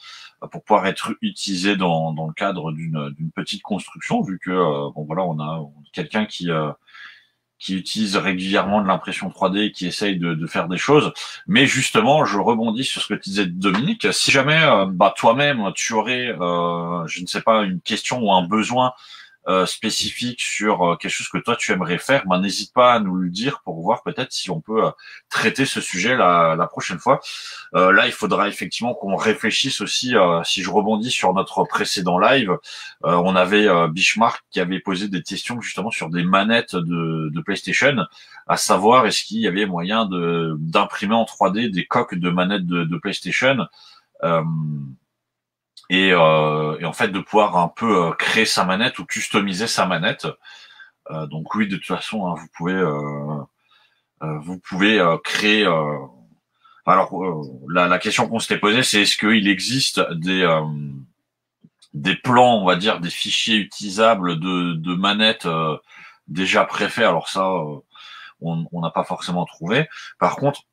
Speaker 1: pouvoir être utilisé dans le cadre d'une petite construction, vu que bon voilà, on a quelqu'un qui utilise régulièrement de l'impression 3D et qui essaye de faire des choses. Mais justement, je rebondis sur ce que tu disais, Dominique. Si jamais toi-même tu aurais, je ne sais pas, une question ou un besoin spécifique sur quelque chose que toi tu aimerais faire, n'hésite pas à nous le dire pour voir peut-être si on peut traiter ce sujet la prochaine fois. Là, il faudra effectivement qu'on réfléchisse aussi, si je rebondis sur notre précédent live, on avait Bishmark qui avait posé des questions justement sur des manettes de PlayStation, à savoir est-ce qu'il y avait moyen d'imprimer en 3D des coques de manettes de PlayStation. Euh, et en fait de pouvoir un peu créer sa manette ou customiser sa manette. Donc oui, de toute façon, hein, vous pouvez créer. Alors la question qu'on s'était posée, c'est est-ce qu'il existe des plans, on va dire, des fichiers utilisables de manettes déjà préfaits. Alors ça, on n'a pas forcément trouvé. Par contre,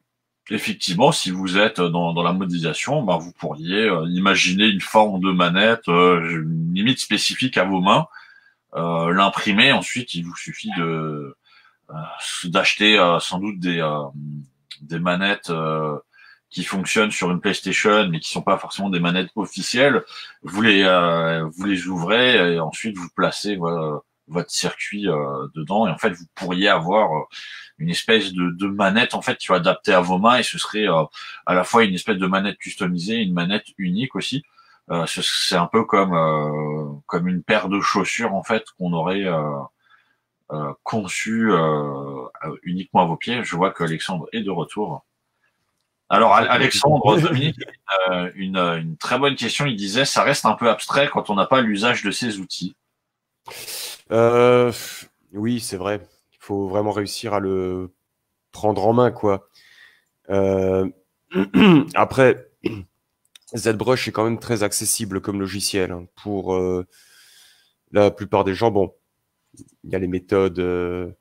Speaker 1: effectivement, si vous êtes dans la modélisation, vous pourriez imaginer une forme de manette limite spécifique à vos mains, l'imprimer. Ensuite, il vous suffit d'acheter sans doute des manettes qui fonctionnent sur une PlayStation, mais qui sont pas forcément des manettes officielles. Vous les ouvrez et ensuite vous placez votre circuit dedans. Et en fait, vous pourriez avoir une espèce de manette en fait, tu vas adapter à vos mains et ce serait à la fois une espèce de manette customisée, une manette unique aussi. C'est un peu comme une paire de chaussures en fait qu'on aurait conçu uniquement à vos pieds. Je vois que Alexandre est de retour. Alors Alexandre, Dominique, une très bonne question. Il disait, ça reste un peu abstrait quand on n'a pas l'usage de ces outils.
Speaker 3: Euh, oui, c'est vrai. Il faut vraiment réussir à le prendre en main, quoi. Euh, Après, ZBrush est quand même très accessible comme logiciel hein, pour la plupart des gens. Bon, il y a les méthodes,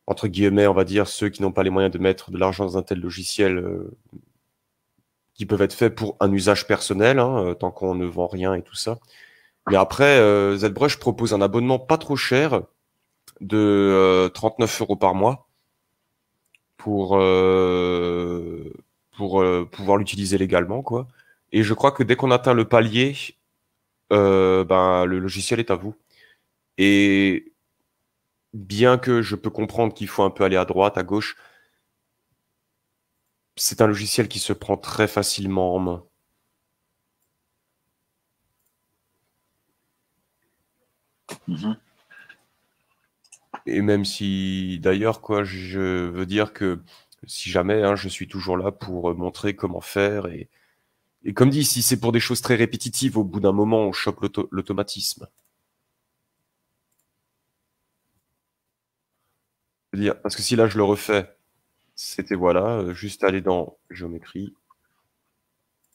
Speaker 3: entre guillemets, on va dire, ceux qui n'ont pas les moyens de mettre de l'argent dans un tel logiciel qui peuvent être faits pour un usage personnel, hein, tant qu'on ne vend rien et tout ça. Mais après, ZBrush propose un abonnement pas trop cher de 39 € par mois pour pouvoir l'utiliser légalement, quoi. Et je crois que dès qu'on atteint le palier, ben, le logiciel est à vous. Et bien que je peux comprendre qu'il faut un peu aller à droite, à gauche, c'est un logiciel qui se prend très facilement en main.
Speaker 1: Mhm.
Speaker 3: Et même si, d'ailleurs, quoi, je veux dire que si jamais, hein, je suis toujours là pour montrer comment faire. Et comme dit, si c'est pour des choses très répétitives, au bout d'un moment, on chope l'automatisme. Je veux dire, parce que si là, je le refais, c'était voilà, juste aller dans géométrie,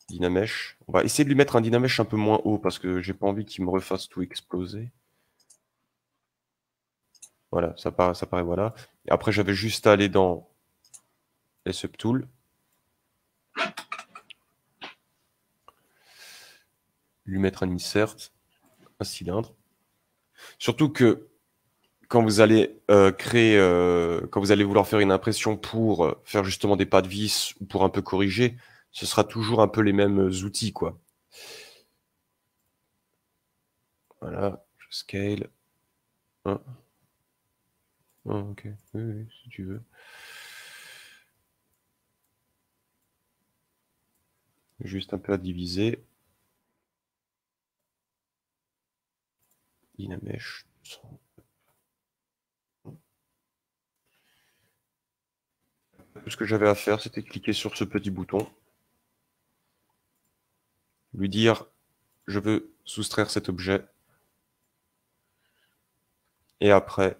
Speaker 3: Dynamesh. On va essayer de lui mettre un Dynamesh un peu moins haut parce que j'ai pas envie qu'il me refasse tout exploser. Voilà, ça paraît voilà. Et après, j'avais juste à aller dans les subtools. Lui mettre un insert, un cylindre. Surtout que quand vous allez quand vous allez vouloir faire une impression pour faire justement des pas de vis ou pour un peu corriger, ce sera toujours un peu les mêmes outils, quoi. Voilà, je scale. Hein. Ah, ok, oui, oui, si tu veux. Juste un peu à diviser. Dynamesh. Tout ce que j'avais à faire, c'était cliquer sur ce petit bouton. Lui dire, je veux soustraire cet objet. Et après,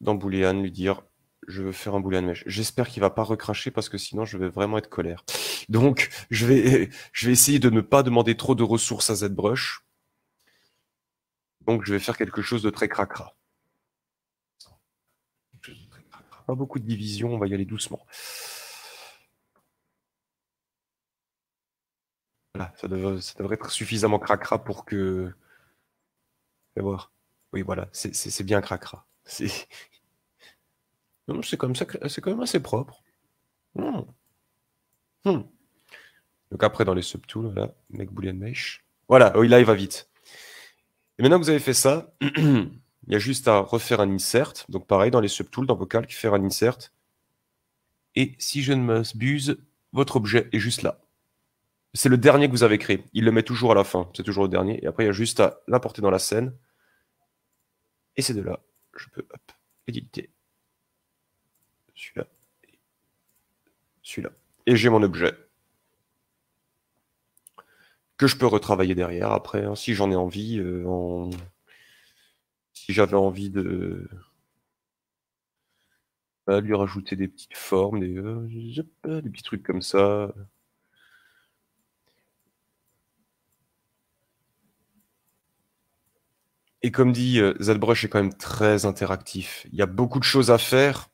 Speaker 3: dans Boolean, lui dire, je veux faire un Boolean mesh. J'espère qu'il va pas recracher parce que sinon je vais vraiment être colère. Donc, je vais essayer de ne pas demander trop de ressources à ZBrush. Donc, je vais faire quelque chose de très cracra. Pas beaucoup de division, on va y aller doucement. Voilà, ça devrait être suffisamment cracra pour que... Fais voir. Oui, voilà, c'est bien cracra. Non, c'est comme ça, c'est quand même assez propre. Hmm. Hmm. Donc après, dans les subtools, voilà, make boolean mesh. Voilà, oui, là, il va vite. Et maintenant que vous avez fait ça, il y a juste à refaire un insert. Donc pareil, dans les subtools, dans vocal, faire un insert. Et si je ne m'abuse, votre objet est juste là. C'est le dernier que vous avez créé. Il le met toujours à la fin. C'est toujours le dernier. Et après, il y a juste à l'importer dans la scène. Et c'est de là. Je peux, hop, éditer. Celui-là. Celui-là. Et j'ai mon objet. Que je peux retravailler derrière après, hein, si j'en ai envie. Si j'avais envie de lui rajouter des petites formes, des petits trucs comme ça. Et comme dit, ZBrush est quand même très interactif. Il y a beaucoup de choses à faire,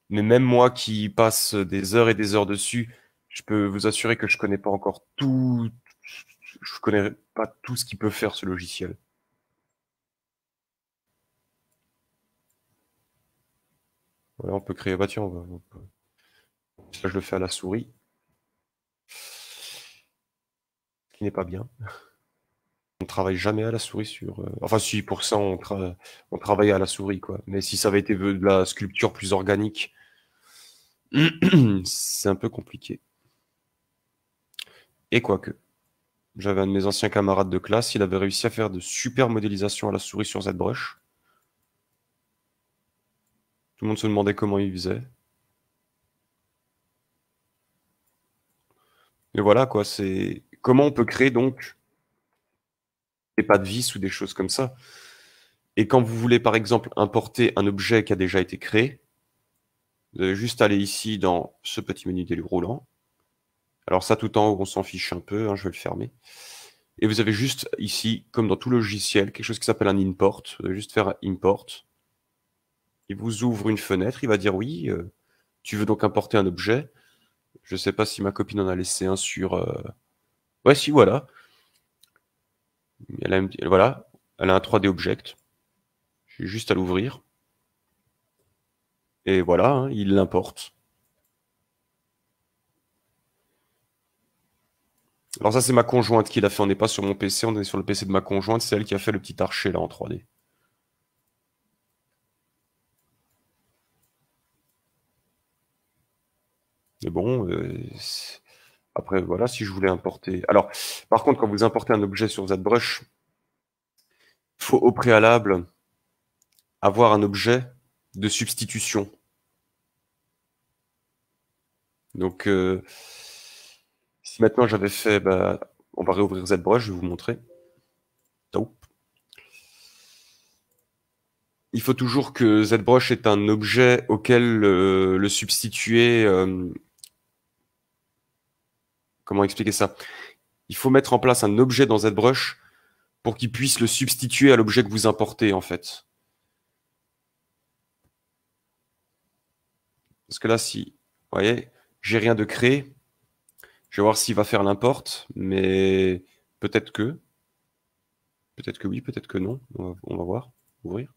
Speaker 3: mais même moi qui passe des heures et des heures dessus, je peux vous assurer que je connais pas encore tout, je connais pas tout ce qu'il peut faire ce logiciel. Voilà, on peut créer, bah tiens, ça je le fais à la souris. qui n'est pas bien. On travaille jamais à la souris sur... Enfin, si, pour ça, on travaille à la souris, quoi. Mais si ça avait été de la sculpture plus organique, c'est un peu compliqué. Et quoique, j'avais un de mes anciens camarades de classe, il avait réussi à faire de super modélisations à la souris sur ZBrush. Tout le monde se demandait comment il faisait. Et voilà, quoi, c'est... Comment on peut créer, donc, des pas de vis ou des choses comme ça. Et quand vous voulez, par exemple, importer un objet qui a déjà été créé, vous allez juste aller ici dans ce petit menu déroulant. Alors ça, tout en haut, on s'en fiche un peu, hein, je vais le fermer. Et vous avez juste ici, comme dans tout logiciel, quelque chose qui s'appelle un import. Vous allez juste faire un import. Il vous ouvre une fenêtre, il va dire oui, tu veux donc importer un objet. Je ne sais pas si ma copine en a laissé un sur... Ouais, si, voilà. Voilà, elle a un 3D Object. J'ai juste à l'ouvrir. Et voilà, hein, il l'importe. Alors ça, c'est ma conjointe qui l'a fait. On n'est pas sur mon PC, on est sur le PC de ma conjointe. C'est elle qui a fait le petit archer là en 3D. Mais bon, après, voilà, si je voulais importer... Alors, par contre, quand vous importez un objet sur ZBrush, il faut au préalable avoir un objet de substitution. Donc, si maintenant j'avais fait... Bah, on va réouvrir ZBrush, je vais vous montrer. Taup. Il faut toujours que ZBrush ait un objet auquel le substituer... comment expliquer ça? Il faut mettre en place un objet dans ZBrush pour qu'il puisse le substituer à l'objet que vous importez, en fait. Parce que là, si, vous voyez, j'ai rien de créé, je vais voir s'il va faire l'import, mais peut-être que oui, peut-être que non. On va voir, ouvrir.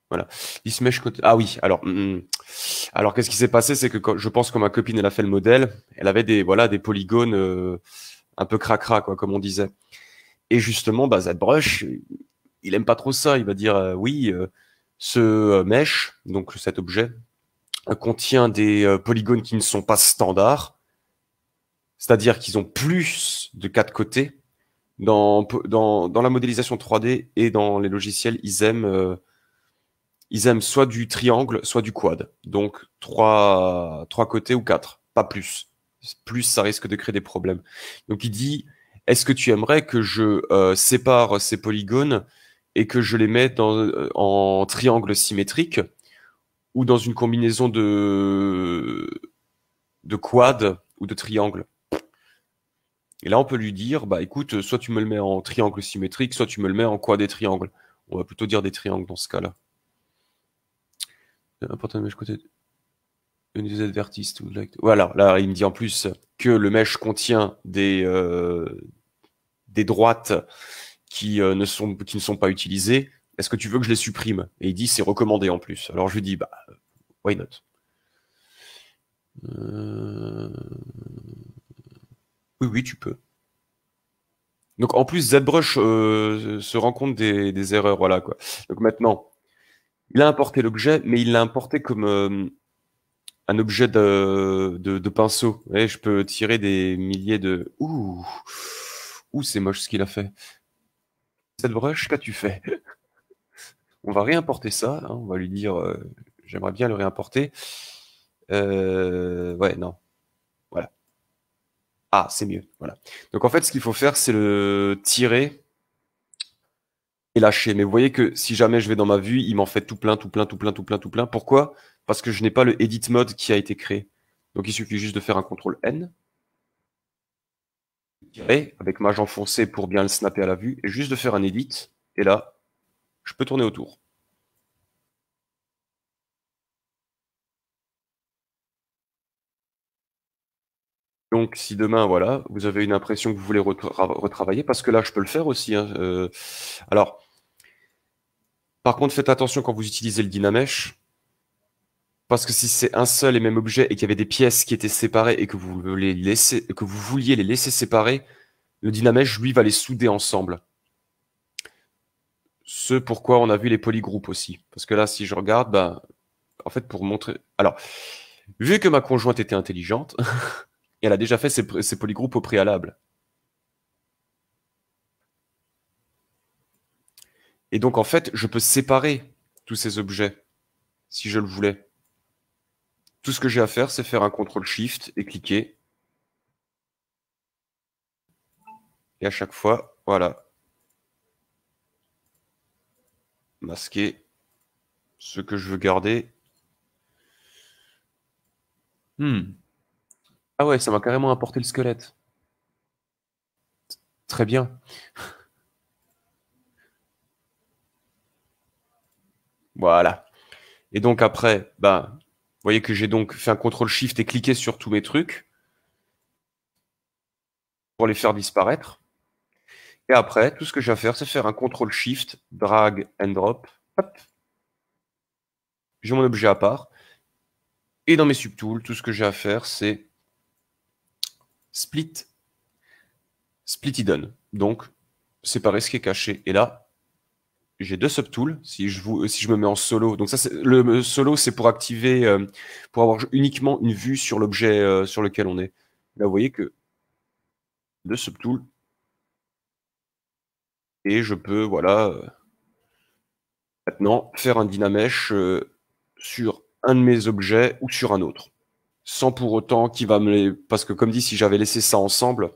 Speaker 3: Voilà. This mesh ah oui, alors, alors qu'est-ce qui s'est passé, c'est que je pense que ma copine, elle a fait le modèle, elle avait des, voilà, des polygones un peu cracra, quoi, comme on disait. Et justement, bah, ZBrush, il aime pas trop ça. Il va dire oui, ce mesh, donc cet objet, contient des polygones qui ne sont pas standards, c'est-à-dire qu'ils ont plus de 4 côtés. Dans la modélisation 3D et dans les logiciels, ils aiment soit du triangle, soit du quad. Donc 3 côtés ou 4, pas plus. Plus, ça risque de créer des problèmes. Donc il dit, est-ce que tu aimerais que je sépare ces polygones et que je les mette en triangle symétrique ou dans une combinaison de quad ou de triangle? Et là, on peut lui dire, bah écoute, soit tu me le mets en triangle symétrique, soit tu me le mets en quad et triangle. On va plutôt dire des triangles dans ce cas-là. Important mesh côté une des vertices. Voilà, là, il me dit en plus que le mesh contient des droites qui ne sont pas utilisées. Est-ce que tu veux que je les supprime? Et il dit c'est recommandé en plus. Alors je lui dis bah why not? Oui, tu peux. Donc en plus ZBrush se rend compte des erreurs, voilà quoi. Donc maintenant, il a importé l'objet, mais il l'a importé comme un objet de pinceau. Vous voyez, je peux tirer des milliers de... Ouh, c'est moche ce qu'il a fait. ZBrush, qu'as-tu fait? On va réimporter ça, hein, on va lui dire j'aimerais bien le réimporter. Ouais, non. Voilà. Ah, c'est mieux. Voilà. Donc en fait, ce qu'il faut faire, c'est le tirer et lâcher. Mais vous voyez que si jamais je vais dans ma vue, il m'en fait tout plein, tout plein, tout plein, tout plein, tout plein. Pourquoi? Parce que je n'ai pas le edit mode qui a été créé. Donc il suffit juste de faire un CTRL N. Tirer avec mage enfoncé pour bien le snapper à la vue. Et juste de faire un edit. Et là, je peux tourner autour. Donc, si demain, voilà, vous avez une impression que vous voulez retravailler, parce que là, je peux le faire aussi. Hein, alors, par contre, faites attention quand vous utilisez le Dynamesh, parce que si c'est un seul et même objet et qu'il y avait des pièces qui étaient séparées et que vous vouliez les laisser séparées, le Dynamesh, lui, va les souder ensemble. Ce pourquoi on a vu les polygroupes aussi. Parce que là, si je regarde, bah, en fait, pour montrer... Alors, vu que ma conjointe était intelligente, elle a déjà fait ses polygroupes au préalable. Et donc, en fait, je peux séparer tous ces objets, si je le voulais. Tout ce que j'ai à faire, c'est faire un CTRL-SHIFT et cliquer. Et à chaque fois, voilà. Masquer ce que je veux garder. Ah ouais, ça m'a carrément apporté le squelette. Très bien. Voilà. Et donc après, bah, vous voyez que j'ai donc fait un CTRL-SHIFT et cliqué sur tous mes trucs pour les faire disparaître. Et après, tout ce que j'ai à faire, c'est faire un CTRL-SHIFT, drag and drop. Hop. J'ai mon objet à part. Et dans mes subtools, tout ce que j'ai à faire, c'est split hidden. Donc, séparer ce qui est caché. Et là, j'ai deux subtools. Si je me mets en solo, donc ça, le solo, c'est pour activer, pour avoir uniquement une vue sur l'objet sur lequel on est. Là, vous voyez que deux subtools. Et je peux, voilà, maintenant faire un Dynamesh sur un de mes objets ou sur un autre. Sans pour autant qu'il va me les... Parce que comme dit, si j'avais laissé ça ensemble,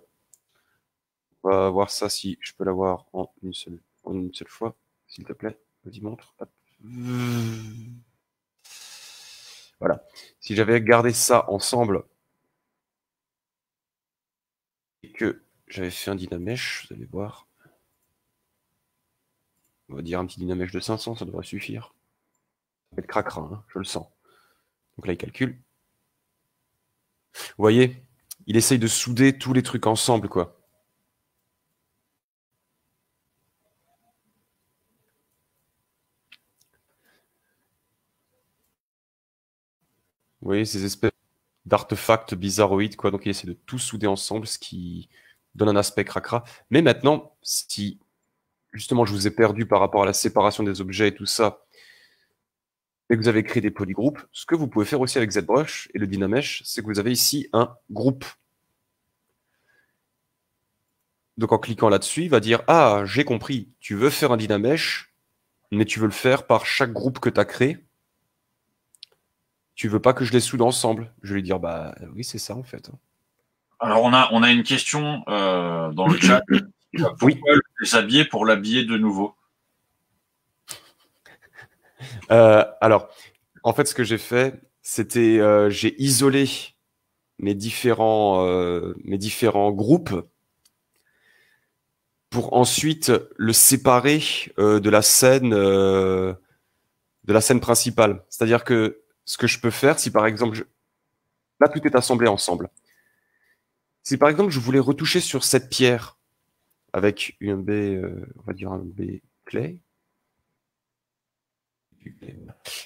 Speaker 3: on va voir ça si je peux l'avoir en une seule fois, s'il te plaît. Vas-y, montre. Hop. Voilà. Si j'avais gardé ça ensemble et que j'avais fait un Dynamesh, vous allez voir. On va dire un petit Dynamesh de 500, ça devrait suffire. Ça va être cracra, hein, je le sens. Donc là, il calcule. Vous voyez, il essaye de souder tous les trucs ensemble, quoi. Vous voyez, ces espèces d'artefacts bizarroïdes, quoi. Donc il essaie de tout souder ensemble, ce qui donne un aspect cracra. Mais maintenant, si justement je vous ai perdu par rapport à la séparation des objets et tout ça, et que vous avez créé des polygroupes, ce que vous pouvez faire aussi avec ZBrush et le Dynamesh, c'est que vous avez ici un groupe. Donc en cliquant là-dessus, il va dire « Ah, j'ai compris, tu veux faire un Dynamesh, mais tu veux le faire par chaque groupe que tu as créé. Tu veux pas que je les soude ensemble ?» Je vais lui dire « Bah oui, c'est ça en fait. »
Speaker 1: Alors on a une question dans le chat. Pourquoi
Speaker 3: Oui.
Speaker 1: le déshabiller pour l'habiller de nouveau?
Speaker 3: Alors, en fait, ce que j'ai fait, c'était j'ai isolé mes différents groupes pour ensuite le séparer de la scène principale. C'est-à-dire que ce que je peux faire, si par exemple, là tout est assemblé ensemble. Si par exemple je voulais retoucher sur cette pierre avec une baie, on va dire un baie clay.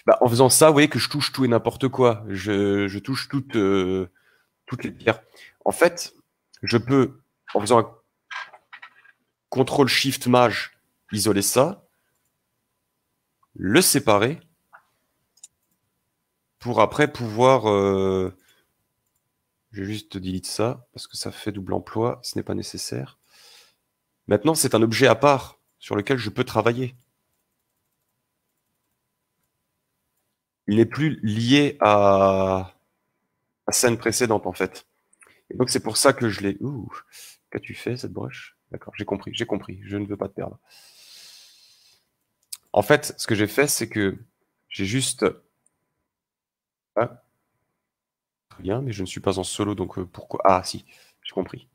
Speaker 3: Bah, en faisant ça, vous voyez que je touche tout et n'importe quoi. Je touche toutes les pierres. En fait, je peux, en faisant un CTRL-SHIFT-MAJ, isoler ça, le séparer, pour après pouvoir... je vais juste delete ça, parce que ça fait double emploi, ce n'est pas nécessaire. Maintenant, c'est un objet à part, sur lequel je peux travailler. Il n'est plus lié à la scène précédente, en fait. Et donc, c'est pour ça que je l'ai... Ouh, qu'as-tu fait, cette broche? D'accord, j'ai compris, je ne veux pas te perdre. En fait, ce que j'ai fait, c'est que j'ai juste... Ah, très bien, mais je ne suis pas en solo, donc pourquoi... Ah, si, j'ai compris.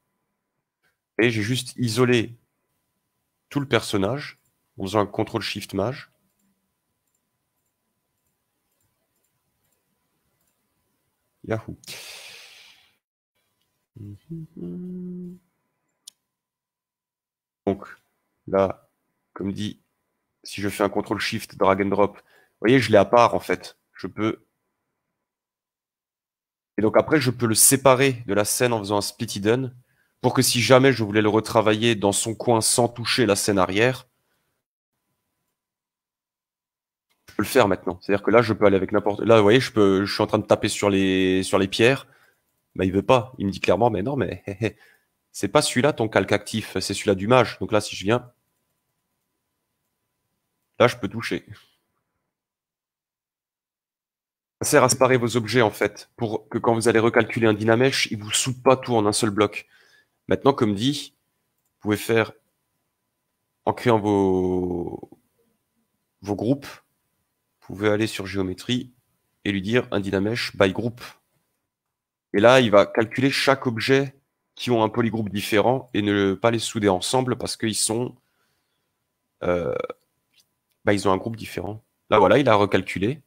Speaker 3: Et j'ai juste isolé tout le personnage en faisant un CTRL-SHIFT-MAJ. Yahoo. Donc, là, comme dit, si je fais un CTRL-SHIFT, drag and drop, vous voyez, je l'ai à part, en fait. Je peux... Et donc après, je peux le séparer de la scène en faisant un split hidden pour que si jamais je voulais le retravailler dans son coin sans toucher la scène arrière, je peux le faire maintenant. C'est-à-dire que là, je peux aller avec n'importe. Là, vous voyez, je suis en train de taper sur les pierres. Bah, il veut pas. Il me dit clairement, mais non, mais c'est pas celui-là ton calque actif, c'est celui-là du mage. Donc là, si je viens, là, je peux toucher. Ça sert à séparer vos objets, en fait, pour que quand vous allez recalculer un Dynamesh, il vous soude pas tout en un seul bloc. Maintenant, comme dit, vous pouvez faire, en créant vos groupes, vous pouvez aller sur géométrie et lui dire un Dynamesh by group. Et là, il va calculer chaque objet qui ont un polygroupe différent et ne pas les souder ensemble parce qu'ils sont, ils ont un groupe différent. Là, voilà, il a recalculé.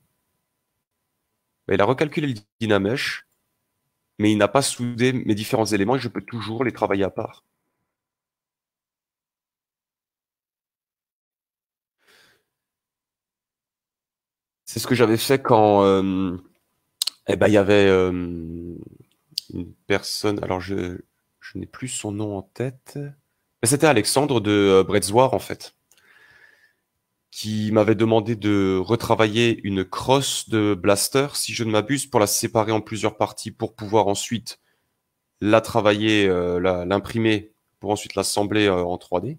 Speaker 3: Il a recalculé le Dynamesh, mais il n'a pas soudé mes différents éléments et je peux toujours les travailler à part. C'est ce que j'avais fait quand il y avait une personne, alors je n'ai plus son nom en tête, mais c'était Alexandre de Bretzwar en fait, qui m'avait demandé de retravailler une crosse de blaster, si je ne m'abuse, pour la séparer en plusieurs parties pour pouvoir ensuite la travailler, l'imprimer, pour ensuite l'assembler en 3D.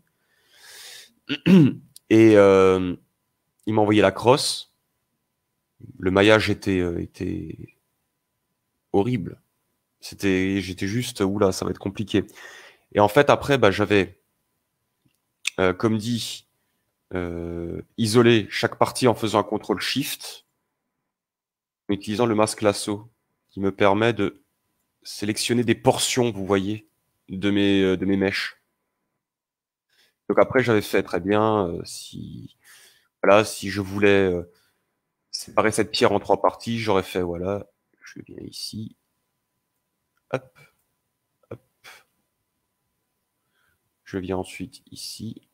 Speaker 3: Et il m'a envoyé la crosse. Le maillage était horrible. J'étais juste, oula, ça va être compliqué. Et en fait, après, j'avais, comme dit, isolé chaque partie en faisant un CTRL-SHIFT, en utilisant le masque lasso, qui me permet de sélectionner des portions, vous voyez, de mes mèches. Donc après, j'avais fait très bien, si je voulais séparer cette pierre en 3 parties, j'aurais fait, voilà, je viens ici, hop, hop, je viens ensuite ici,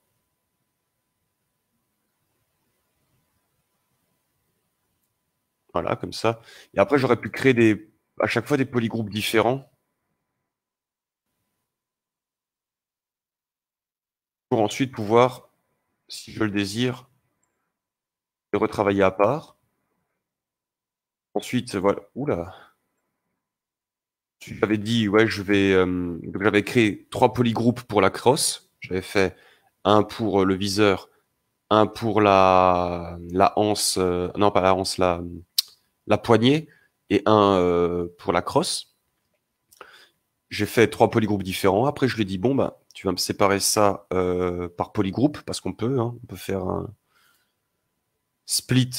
Speaker 3: voilà, comme ça. Et après, j'aurais pu créer à chaque fois des polygroupes différents pour ensuite pouvoir, si je le désire, les retravailler à part. Ensuite, voilà, oula. J'avais dit, ouais, donc j'avais créé 3 polygroupes pour la crosse. J'avais fait un pour le viseur, un pour la anse, non pas la anse, la poignée, et un pour la crosse. J'ai fait 3 polygroupes différents. Après, je lui ai dit, bon, tu vas me séparer ça par polygroupe, parce qu'on peut, hein, on peut faire un split,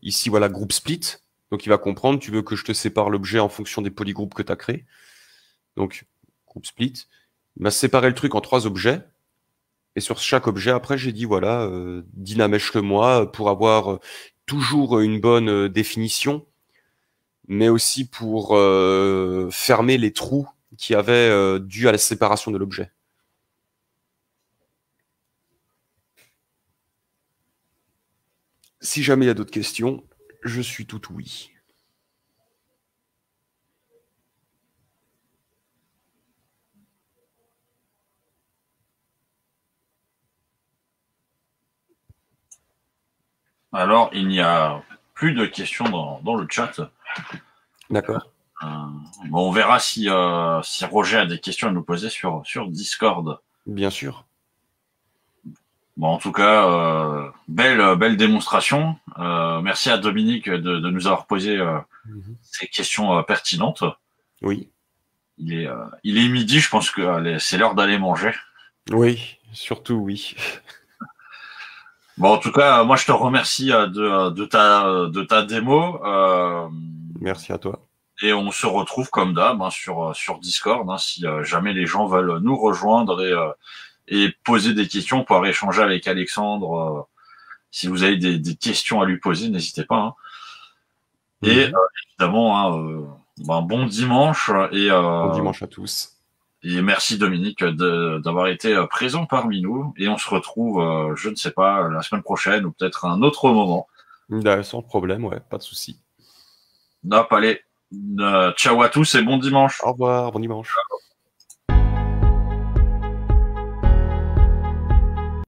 Speaker 3: ici, voilà, groupe split. Donc, il va comprendre, tu veux que je te sépare l'objet en fonction des polygroupes que tu as créés. Donc, groupe split. Il m'a séparé le truc en 3 objets. Et sur chaque objet, après, j'ai dit, voilà, Dynamesh-le-moi pour avoir toujours une bonne définition, mais aussi pour fermer les trous qui avaient dû à la séparation de l'objet. Si jamais il y a d'autres questions, je suis tout oui.
Speaker 1: Alors, il n'y a plus de questions dans le chat.
Speaker 3: D'accord.
Speaker 1: On verra si Roger a des questions à nous poser sur Discord.
Speaker 3: Bien sûr.
Speaker 1: Bon, en tout cas, belle démonstration. Merci à Dominique de nous avoir posé ces questions pertinentes.
Speaker 3: Oui.
Speaker 1: Il est midi, je pense que c'est l'heure d'aller manger.
Speaker 3: Oui, surtout oui.
Speaker 1: Bon, en tout cas, moi je te remercie de ta démo.
Speaker 3: Merci à toi.
Speaker 1: Et on se retrouve comme d'hab sur Discord, si jamais les gens veulent nous rejoindre et poser des questions, pouvoir échanger avec Alexandre. Si vous avez des questions à lui poser, n'hésitez pas. Et évidemment, bon dimanche
Speaker 3: bon dimanche à tous.
Speaker 1: Et merci Dominique d'avoir été présent parmi nous. Et on se retrouve, je ne sais pas, la semaine prochaine ou peut-être à un autre moment.
Speaker 3: Sans problème, ouais, pas de souci.
Speaker 1: Allez, ciao à tous et bon dimanche.
Speaker 3: Au revoir, bon dimanche.